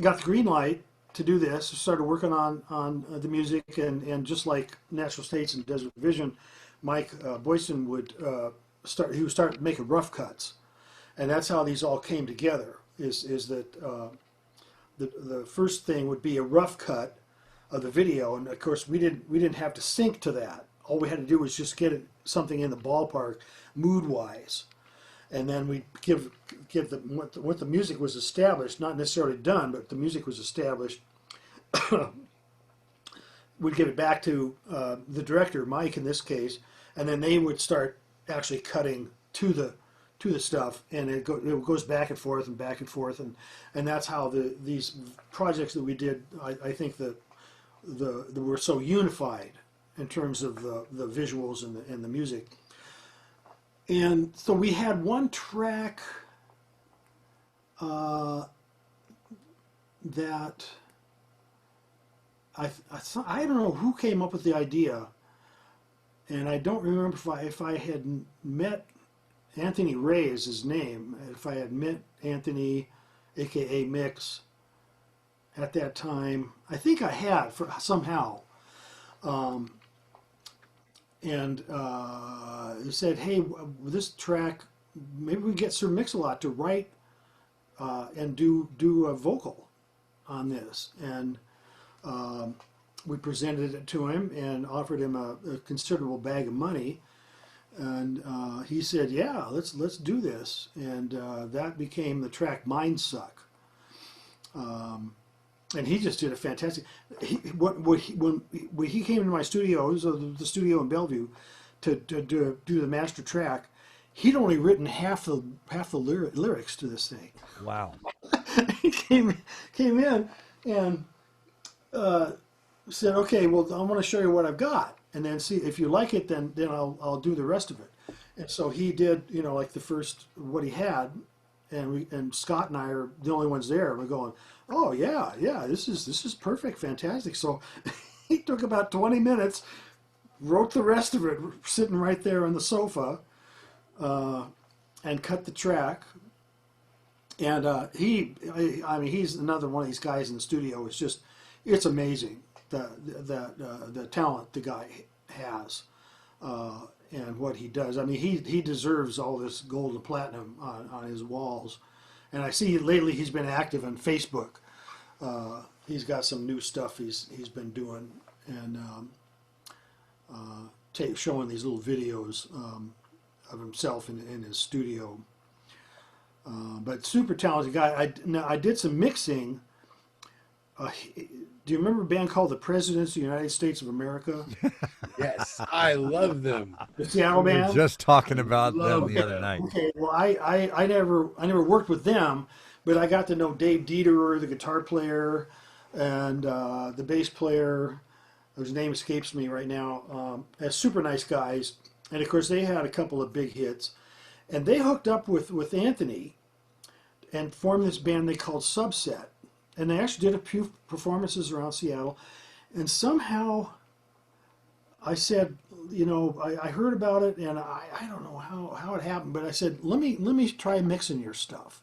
the green light to do this. Started working on the music, and just like Natural States and Desert Vision, Mike Boyston would start making rough cuts, and that's how these all came together. Is that the first thing would be a rough cut of the video, and of course we didn't have to sync to that. All we had to do was just get something in the ballpark, mood wise, and then we give what the music was established, not necessarily done, but the music was established. We'd give it back to the director, Mike in this case, and then they would start actually cutting to the stuff, and it goes back and forth, and that's how these projects that we did. I think that we're so unified in terms of the visuals and the music. And so we had one track that I don't know who came up with the idea, and I don't remember if I had met Anthony Ray is his name. If I had met Anthony, aka Mix, at that time, I think I had somehow. And he said, "Hey, this track, maybe we get Sir Mix-Alot to write and do a vocal on this." And we presented it to him and offered him a considerable bag of money. And he said, "Yeah, let's do this." And that became the track "Mind Suck." And he just did a fantastic. When he came into my studio, it was the studio in Bellevue, to do the master track, he'd only written half the lyrics to this thing. Wow. He came in and said, "Okay, well, I want to show you what I've got, and then see if you like it. Then I'll do the rest of it." And so he did, like the first what he had, and Scott and I are the only ones there. We're going, "Oh yeah, this is perfect, fantastic." So he took about 20 minutes, wrote the rest of it, sitting right there on the sofa, and cut the track. And he's another one of these guys in the studio. It's amazing the talent the guy has, and what he does. I mean, he deserves all this gold and platinum on his walls. And I see lately he's been active on Facebook. He's got some new stuff he's been doing, and showing these little videos of himself in his studio. But super talented guy. I did some mixing. Do you remember a band called the Presidents of the United States of America? Yes, I love them. The Seattle We were band? just talking about them Love the other night. Okay, well, I never worked with them, but I got to know Dave Dieterer, the guitar player, and the bass player, whose name escapes me right now. As super nice guys, and of course they had a couple of big hits, and they hooked up with Anthony and formed this band they called Subset, and they actually did a few performances around Seattle, and somehow I said, I heard about it, and I don't know how it happened, but I said, let me try mixing your stuff.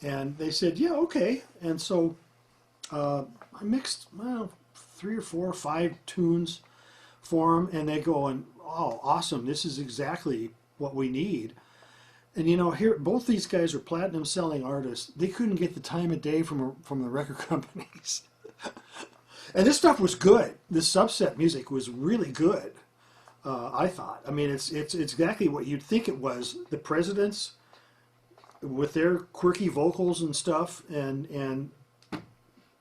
And they said, yeah, okay. And so I mixed 3 or 4 or 5 tunes for them, and they go, oh, awesome, this is exactly what we need. And you know, here both these guys are platinum selling artists. They couldn't get the time of day from the record companies. And this stuff was good. This subset music was really good. I thought. I mean, it's exactly what you'd think it was. The Presidents with their quirky vocals and stuff, and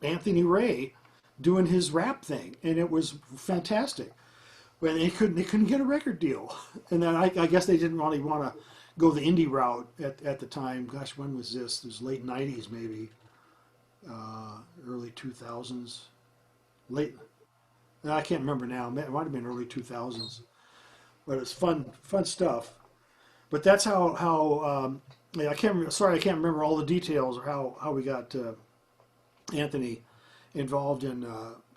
Anthony Ray doing his rap thing, and it was fantastic. When they couldn't get a record deal, and then I guess they didn't really want to go the indie route at the time. Gosh, when was this? It was late '90s, maybe early 2000s. Late. I can't remember now. It might have been early 2000s, but it's fun stuff. But that's how yeah, I can't. Sorry, I can't remember all the details or how we got Anthony involved in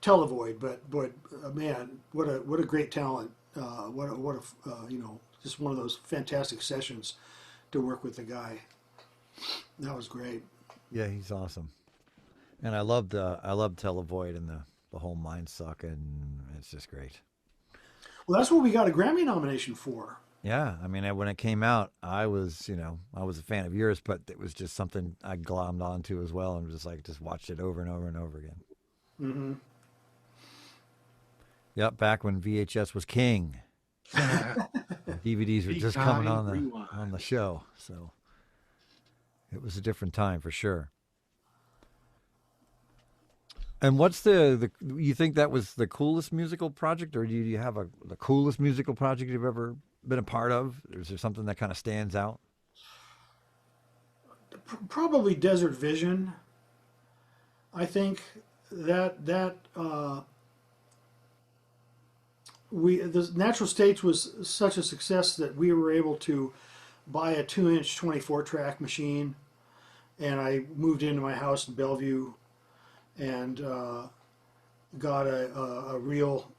Televoid. But man, what a great talent. What a you know, just one of those fantastic sessions to work with the guy. That was great. Yeah, he's awesome. And I loved Televoid and the whole Mind Suck, and it's just great. Well, that's what we got a Grammy nomination for. Yeah, I mean, when it came out, I was a fan of yours, but it was just something I glommed onto as well, and just watched it over and over and over again. Mm-hmm. Yep, back when VHS was king. DVDs were just coming on the show, so it was a different time for sure. And what's the you think that was the coolest musical project, or do you have the coolest musical project you've ever been a part of? Or is there something that kind of stands out? Probably Desert Vision. I think that the Natural States was such a success that we were able to buy a 2-inch 24-track machine, and I moved into my house in Bellevue and got a real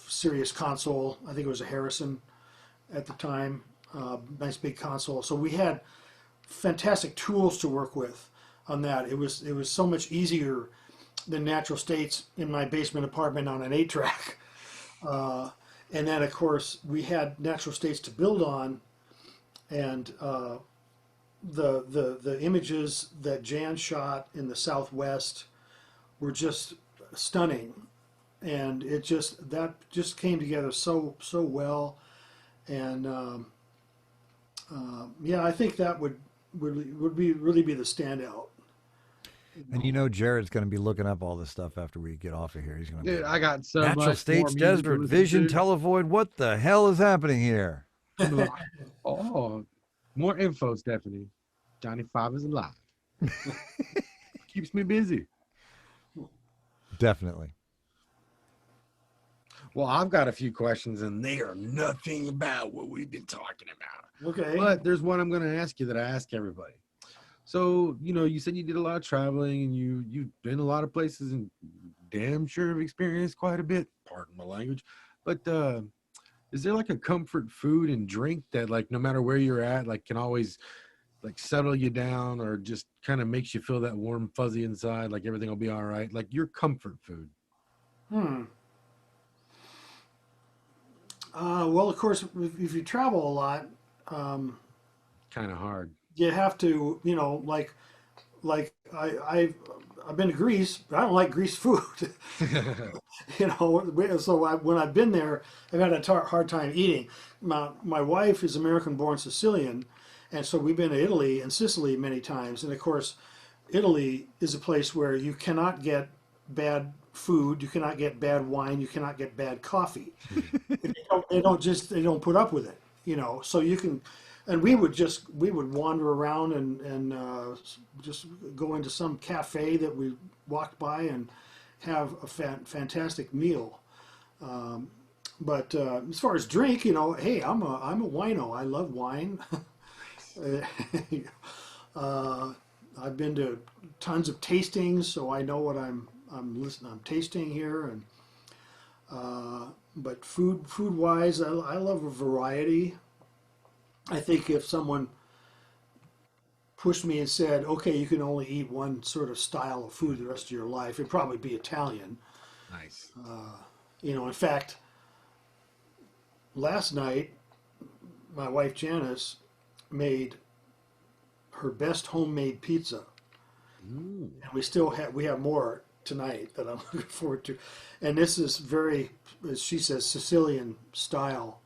serious console. I think it was a Harrison at the time, nice big console. So we had fantastic tools to work with on that. It was so much easier than Natural States in my basement apartment on an 8-track. And then of course we had Natural States to build on, and the images that Jan shot in the Southwest were just stunning, and that just came together so well. And yeah, I think that would really be the standout. And you know, Jared's going to be looking up all this stuff after we get off of here. He's going to Dude, I got so Natural much States, more music to Desert listen Vision, to. Televoid. What the hell is happening here? Oh, more info, Stephanie. Johnny Five is alive. Keeps me busy. Definitely. Well, I've got a few questions, and they are nothing about what we've been talking about. Okay. But there's one I'm going to ask you that I ask everybody. So, you said you did a lot of traveling, and you've been a lot of places, and damn sure have experienced quite a bit, pardon my language. But is there like a comfort food and drink that, like, no matter where you're at, like, can always like settle you down, or just kind of makes you feel that warm fuzzy inside, like everything will be all right, like your comfort food? Well, of course, if you travel a lot, Kind of hard. you have to, like I've been to Greece, but I don't like Greece food. So when I've been there, I've had a hard time eating. My wife is American-born Sicilian, and so we've been to Italy and Sicily many times. And of course, Italy is a place where you cannot get bad food, you cannot get bad wine, you cannot get bad coffee. They don't put up with it, So you can. And we would wander around and just go into some cafe that we walked by and have a fantastic meal. But as far as drink, hey, I'm a wino. I love wine. I've been to tons of tastings, so I know what I'm tasting here. And but food wise, I love a variety. I think if someone pushed me and said, okay, you can only eat one sort of style of food the rest of your life, it'd probably be Italian. Nice. In fact, last night, my wife Janice made her best homemade pizza. Ooh. And we have more tonight that I'm looking forward to. And this is very, as she says, Sicilian style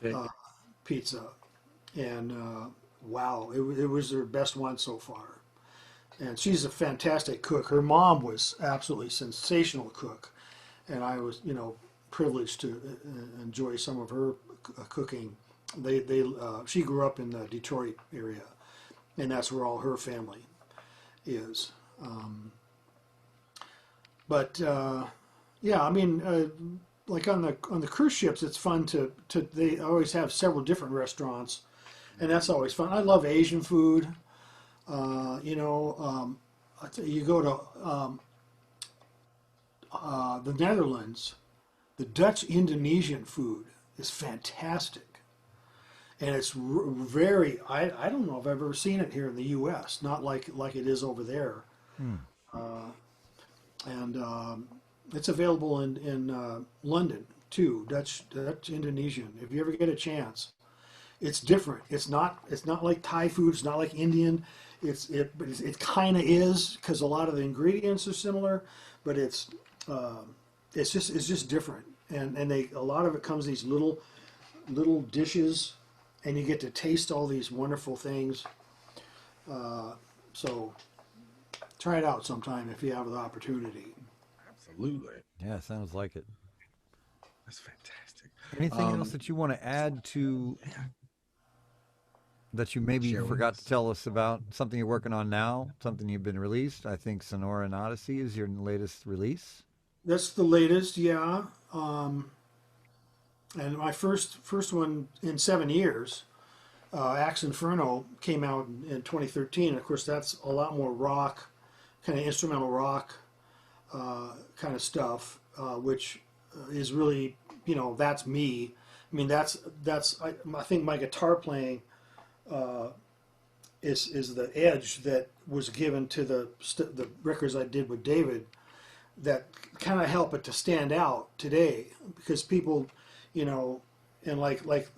Thick. pizza. And wow, it was her best one so far. And she's a fantastic cook. Her mom was absolutely sensational cook, and I was, privileged to enjoy some of her cooking. She grew up in the Detroit area, and that's where all her family is. Yeah, I mean, like on the cruise ships, it's fun to they always have several different restaurants, and that's always fun. I love Asian food. You go to the Netherlands, the Dutch Indonesian food is fantastic, and it's very. I don't know if I've ever seen it here in the U.S. Not like it is over there. And it's available in London too. Dutch Indonesian. If you ever get a chance, it's different. It's not like Thai food. It's not like Indian. It kind of is, because a lot of the ingredients are similar, but it's just different. And a lot of it comes in these little dishes, and you get to taste all these wonderful things. So try it out sometime if you have the opportunity. Absolutely. Yeah, sounds like it. That's fantastic. Anything else that you want to add to that you maybe Share with forgot us. to tell us about? Something you're working on now? Something you've been released? I think Sonora and Odyssey is your latest release. That's the latest, yeah. And my first one in 7 years, Axe Inferno, came out in 2013. Of course, that's a lot more rock, kind of instrumental rock kind of stuff, which is really, that's me. I mean, I think my guitar playing is the edge that was given to the records I did with David, that kind of help it to stand out today, because people, and like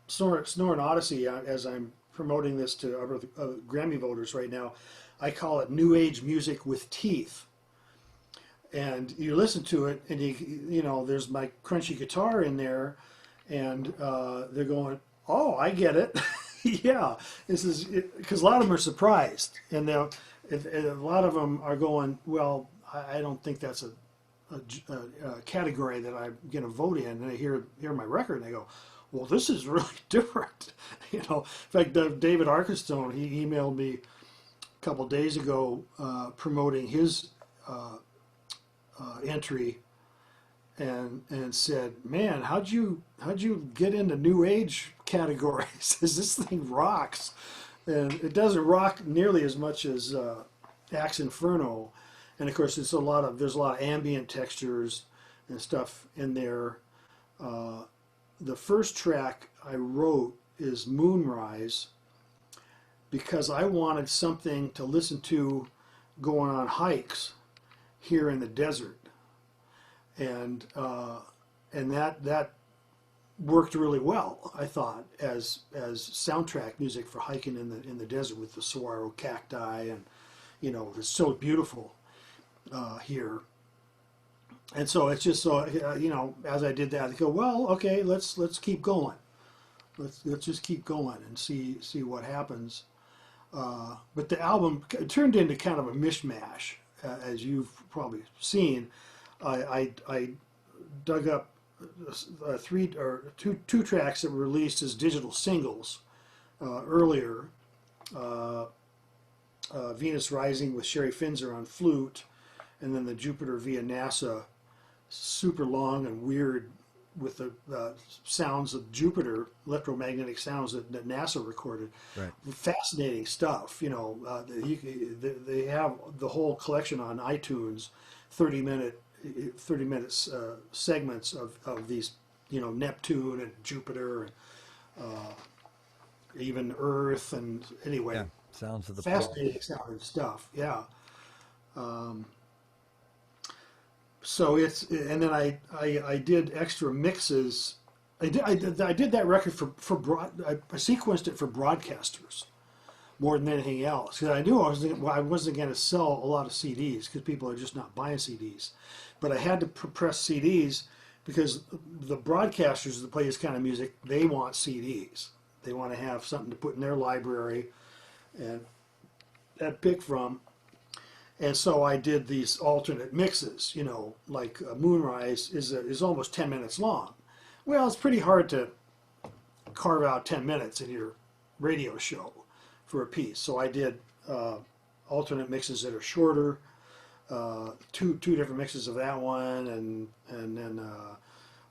Snore and Odyssey, as I'm promoting this to other Grammy voters right now, I call it new age music with teeth. And you listen to it, and there's my crunchy guitar in there, and they're going, "Oh, I get it." Yeah, this is because a lot of them are surprised, and a lot of them are going, "Well, I don't think that's a category that I'm going to vote in." And they hear my record, and they go, "Well, this is really different." In fact, David Arkenstone, he emailed me a couple days ago promoting his entry, and said, "Man, how'd you get into new age categories? This thing rocks." And it doesn't rock nearly as much as Axe Inferno, and of course there's a lot of ambient textures and stuff in there. The first track I wrote is Moonrise, because I wanted something to listen to going on hikes here in the desert, and that worked really well, I thought, as soundtrack music for hiking in the desert with the saguaro cacti, and it's so beautiful here. And so it's just so as I did that, I go, well, okay, let's keep going. Let's just keep going and see what happens. But the album turned into kind of a mishmash, as you've probably seen. I dug up two tracks that were released as digital singles earlier. Venus Rising with Sherry Finzer on flute, and then the Jupiter via NASA, super long and weird, with the sounds of Jupiter, electromagnetic sounds that NASA recorded. Right. Fascinating stuff. They have the whole collection on iTunes, 30-minute segments of these, Neptune and Jupiter, and even Earth, and anyway. Yeah. Sounds of the fascinating sounding stuff. Yeah. So and then I did extra mixes. I did that record for I sequenced it for broadcasters. more than anything else. Because I knew I wasn't going to sell a lot of CDs because people are just not buying CDs. But I had to press CDs because the broadcasters that play this kind of music, they want CDs. They want to have something to put in their library and pick from. And so I did these alternate mixes, you know, like Moonrise is almost 10 minutes long. Well, it's pretty hard to carve out 10 minutes in your radio show for a piece. So I did alternate mixes that are shorter, two different mixes of that one, and then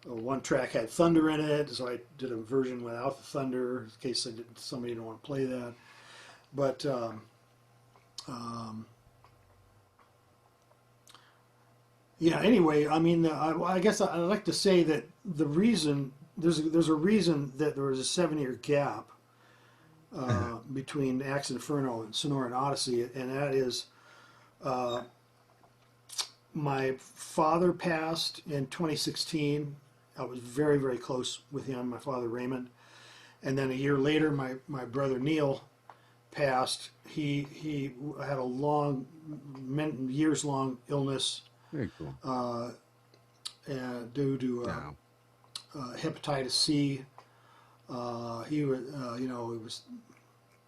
one track had thunder in it, so I did a version without the thunder in case somebody didn't want to play that. But yeah. Anyway, I mean, I guess I'd like to say that the reason there's a reason that there was a 7-year gap between Axe Inferno and Sonora and Odyssey, and that is my father passed in 2016. I was very, very close with him, my father Raymond. And then a year later, my brother Neil passed. He had a years-long illness Very cool. due to hepatitis C. He was, you know, it was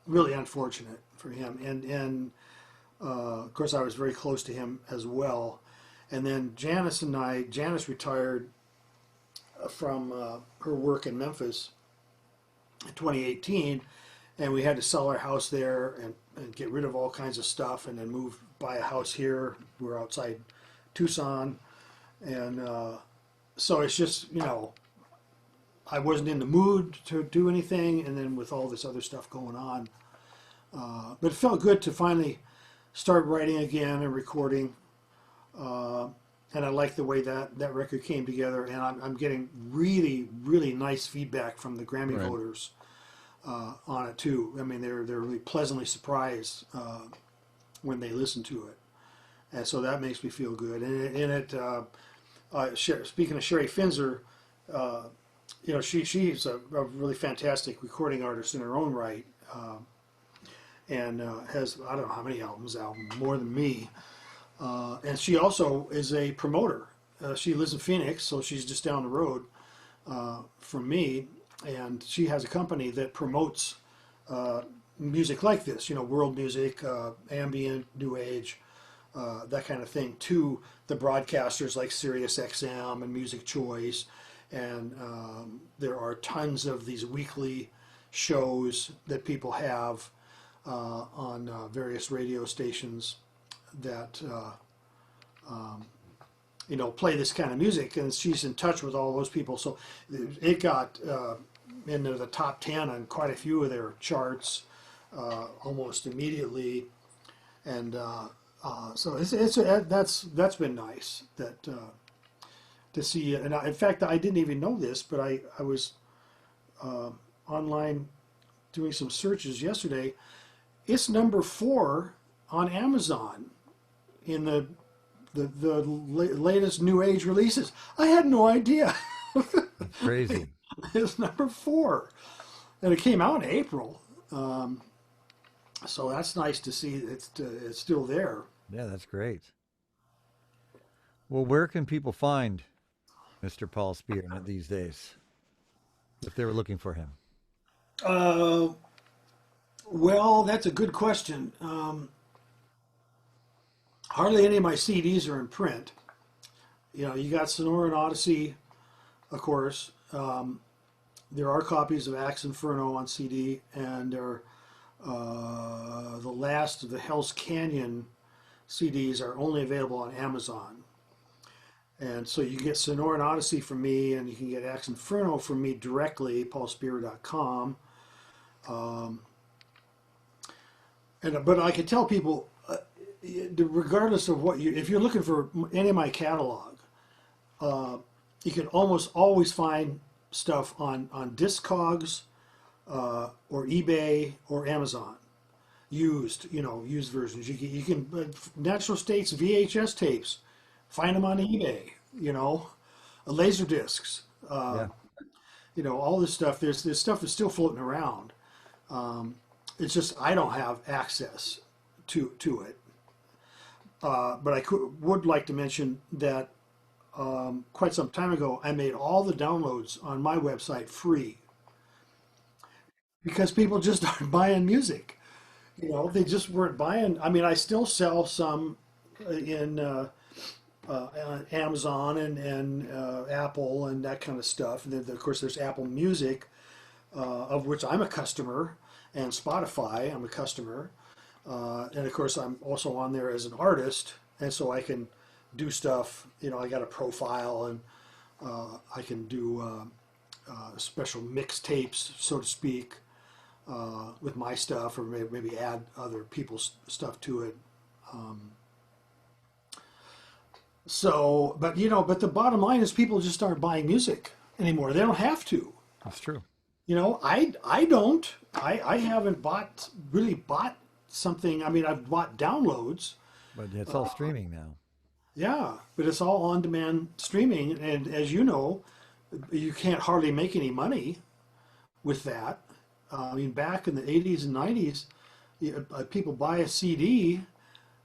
really unfortunate for him. And of course, I was very close to him as well. And then Janice retired from her work in Memphis in 2018, and we had to sell our house there and get rid of all kinds of stuff and then buy a house here. We're outside Tucson, and so it's just, you know, I wasn't in the mood to do anything, and then with all this other stuff going on, but it felt good to finally start writing again and recording. And I like the way that record came together, and I'm getting really, really nice feedback from the Grammy voters on it too. I mean, they're really pleasantly surprised when they listen to it, and so that makes me feel good. And speaking of Sherry Finzer, you know, she's a really fantastic recording artist in her own right, and has, I don't know how many albums out, more than me. And she also is a promoter. She lives in Phoenix, so she's just down the road from me, and she has a company that promotes music like this, you know, world music, ambient, new age, that kind of thing, to the broadcasters like Sirius XM and Music Choice. And there are tons of these weekly shows that people have on various radio stations that you know, play this kind of music, and she's in touch with all those people. So it got into the top 10 on quite a few of their charts almost immediately, and so that's been nice to see. And in fact, I didn't even know this, but I was online doing some searches yesterday. It's number 4 on Amazon in the latest new age releases. I had no idea. Crazy. It's number 4, and it came out in April. So that's nice to see. It's still there. Yeah, that's great. Well, where can people find Mr. Paul Speer these days, if they were looking for him? Well, that's a good question. Hardly any of my CDs are in print. You know, you got Sonora and Odyssey, of course. There are copies of Axe Inferno on CD, and the last of the Hell's Canyon CDs are only available on Amazon. And so you get Sonora and Odyssey from me, and you can get Axe Inferno from me directly, paulspeer.com. But I can tell people, regardless of if you're looking for any of my catalog, you can almost always find stuff on Discogs or eBay or Amazon, used versions. You can Natural States VHS tapes, find them on eBay. You know, laser discs. You know, all this stuff. There's stuff that's still floating around. it's just I don't have access to it. But I would like to mention that quite some time ago, I made all the downloads on my website free because people just aren't buying music. You know, they just weren't buying. I mean, I still sell some in on Amazon and Apple and that kind of stuff. And then, of course, there's Apple Music, of which I'm a customer, and Spotify, I'm a customer. And of course, I'm also on there as an artist, and so I can do stuff. You know, I got a profile, and I can do special mixtapes, so to speak, with my stuff, or maybe add other people's stuff to it. So, but you know, but the bottom line is people just aren't buying music anymore. They don't have to. That's true. You know, I don't. I haven't really bought something. I mean, I've bought downloads. But it's all streaming now. Yeah, but it's all on-demand streaming, and as you know, you can't hardly make any money with that. I mean, back in the 80s and 90s, people buy a CD.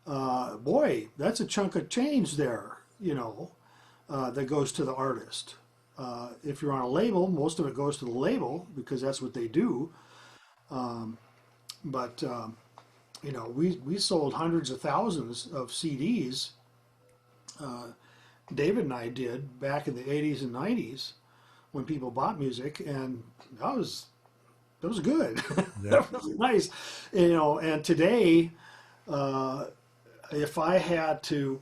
Boy, that's a chunk of change there, you know, that goes to the artist. If you're on a label, most of it goes to the label because that's what they do. But you know, we sold hundreds of thousands of CDs. David and I did back in the 80s and 90s when people bought music, and that was good. Yeah. That was nice, you know. And today, if I had to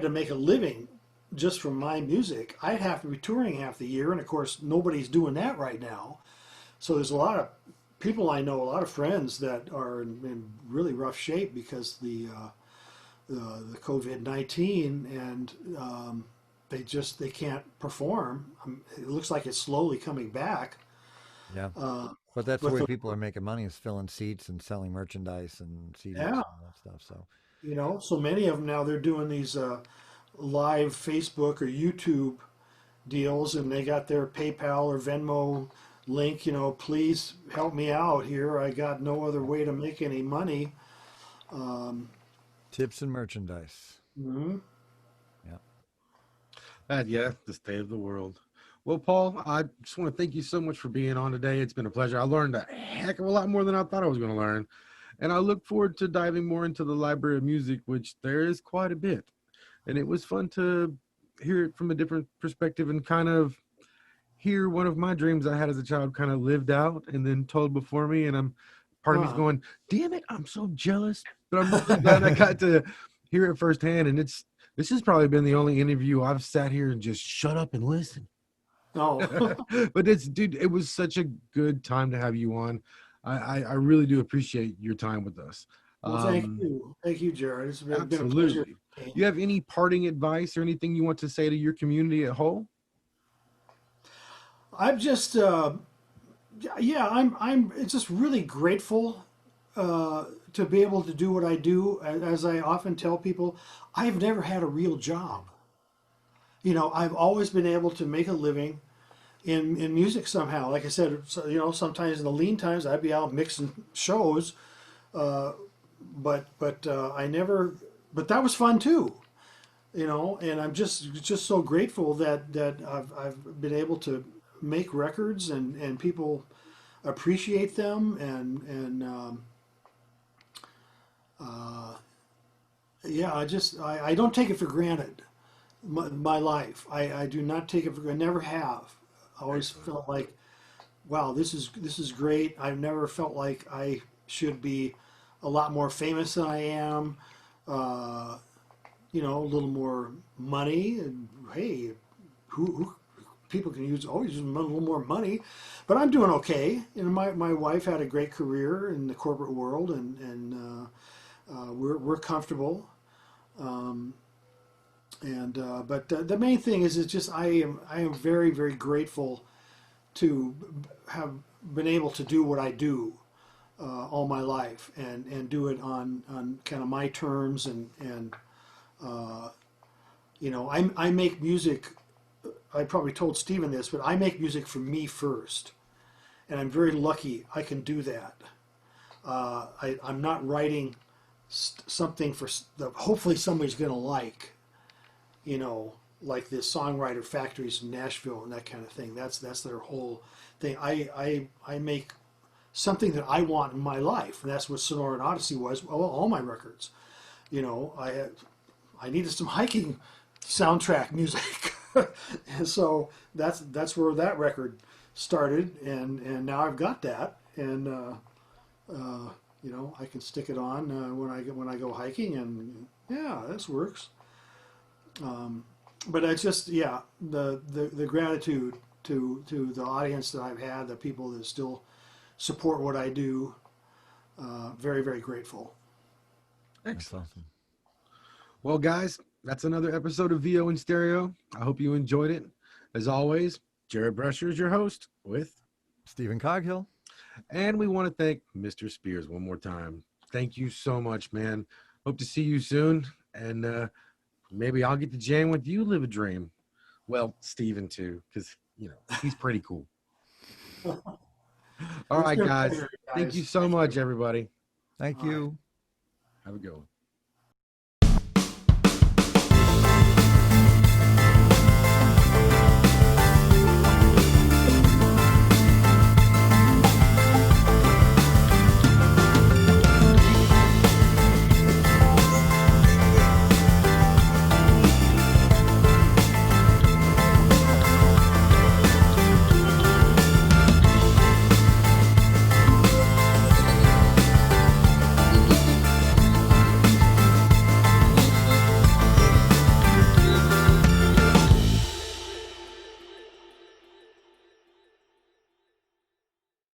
make a living just from my music, I'd have to be touring half the year, and of course, nobody's doing that right now. So there's a lot of people I know, a lot of friends that are in really rough shape because the COVID-19, and they can't perform. It looks like it's slowly coming back. Yeah. But that's With where the, people are making money, is filling seats and selling merchandise and CDs and yeah, all that stuff. So you know, so many of them now they're doing these live Facebook or YouTube deals, and they got their PayPal or Venmo link. You know, please help me out here. I got no other way to make any money. tips and merchandise. Mhm. Yeah. Yeah, the state of the world. Well, Paul, I just want to thank you so much for being on today. It's been a pleasure. I learned a heck of a lot more than I thought I was going to learn. And I look forward to diving more into the library of music, which there is quite a bit. And it was fun to hear it from a different perspective and kind of hear one of my dreams I had as a child kind of lived out and then told before me. And part of me's going, damn it, I'm so jealous. But I'm really glad I got to hear it firsthand. And this has probably been the only interview I've sat here and just shut up and listen. Oh, But dude, it was such a good time to have you on. I really do appreciate your time with us. well, thank you, Jared. It's been a pleasure. Absolutely. You have any parting advice or anything you want to say to your community at whole? I'm just, yeah, I'm just really grateful to be able to do what I do. As I often tell people, I've never had a real job. You know, I've always been able to make a living in music somehow. Like I said, so, you know, sometimes in the lean times I'd be out mixing shows, but I never. But that was fun too, you know. And I'm just so grateful that I've been able to make records and people appreciate them and yeah, I don't take it for granted. My life, I do not take it for granted. I never have. I always felt like, wow, this is great. I've never felt like I should be a lot more famous than I am. You know, a little more money, and hey, who people can always use a little more money, but I'm doing okay. You know, my wife had a great career in the corporate world, and we're comfortable. But the main thing is, it's just I am very, very grateful to have been able to do what I do all my life, and do it on kind of my terms, and you know, I make music. I probably told Stephen this, but I make music for me first, and I'm very lucky I can do that. I'm not writing something that hopefully somebody's going to like, you know, like the songwriter factories in Nashville and that kind of thing. That's their whole thing. I make something that I want in my life, and that's what Sonora and Odyssey was. All my records, you know, I needed some hiking soundtrack music, and so that's where that record started, and now I've got that, and you know, I can stick it on when I go hiking, and yeah, this works. But it's just, yeah, the gratitude to the audience that I've had, the people that still support what I do. Very, very grateful. That's awesome. Well, guys, that's another episode of VO in Stereo. I hope you enjoyed it. As always, Jared Breshers, your host, with Stephen Coghill. And we want to thank Mr. Spears one more time. Thank you so much, man. Hope to see you soon. And maybe I'll get to jam with you, Live a Dream. Well, Steven too, because, you know, he's pretty cool. All right, guys. Thank you so much, everybody. Thank you. Have a good one.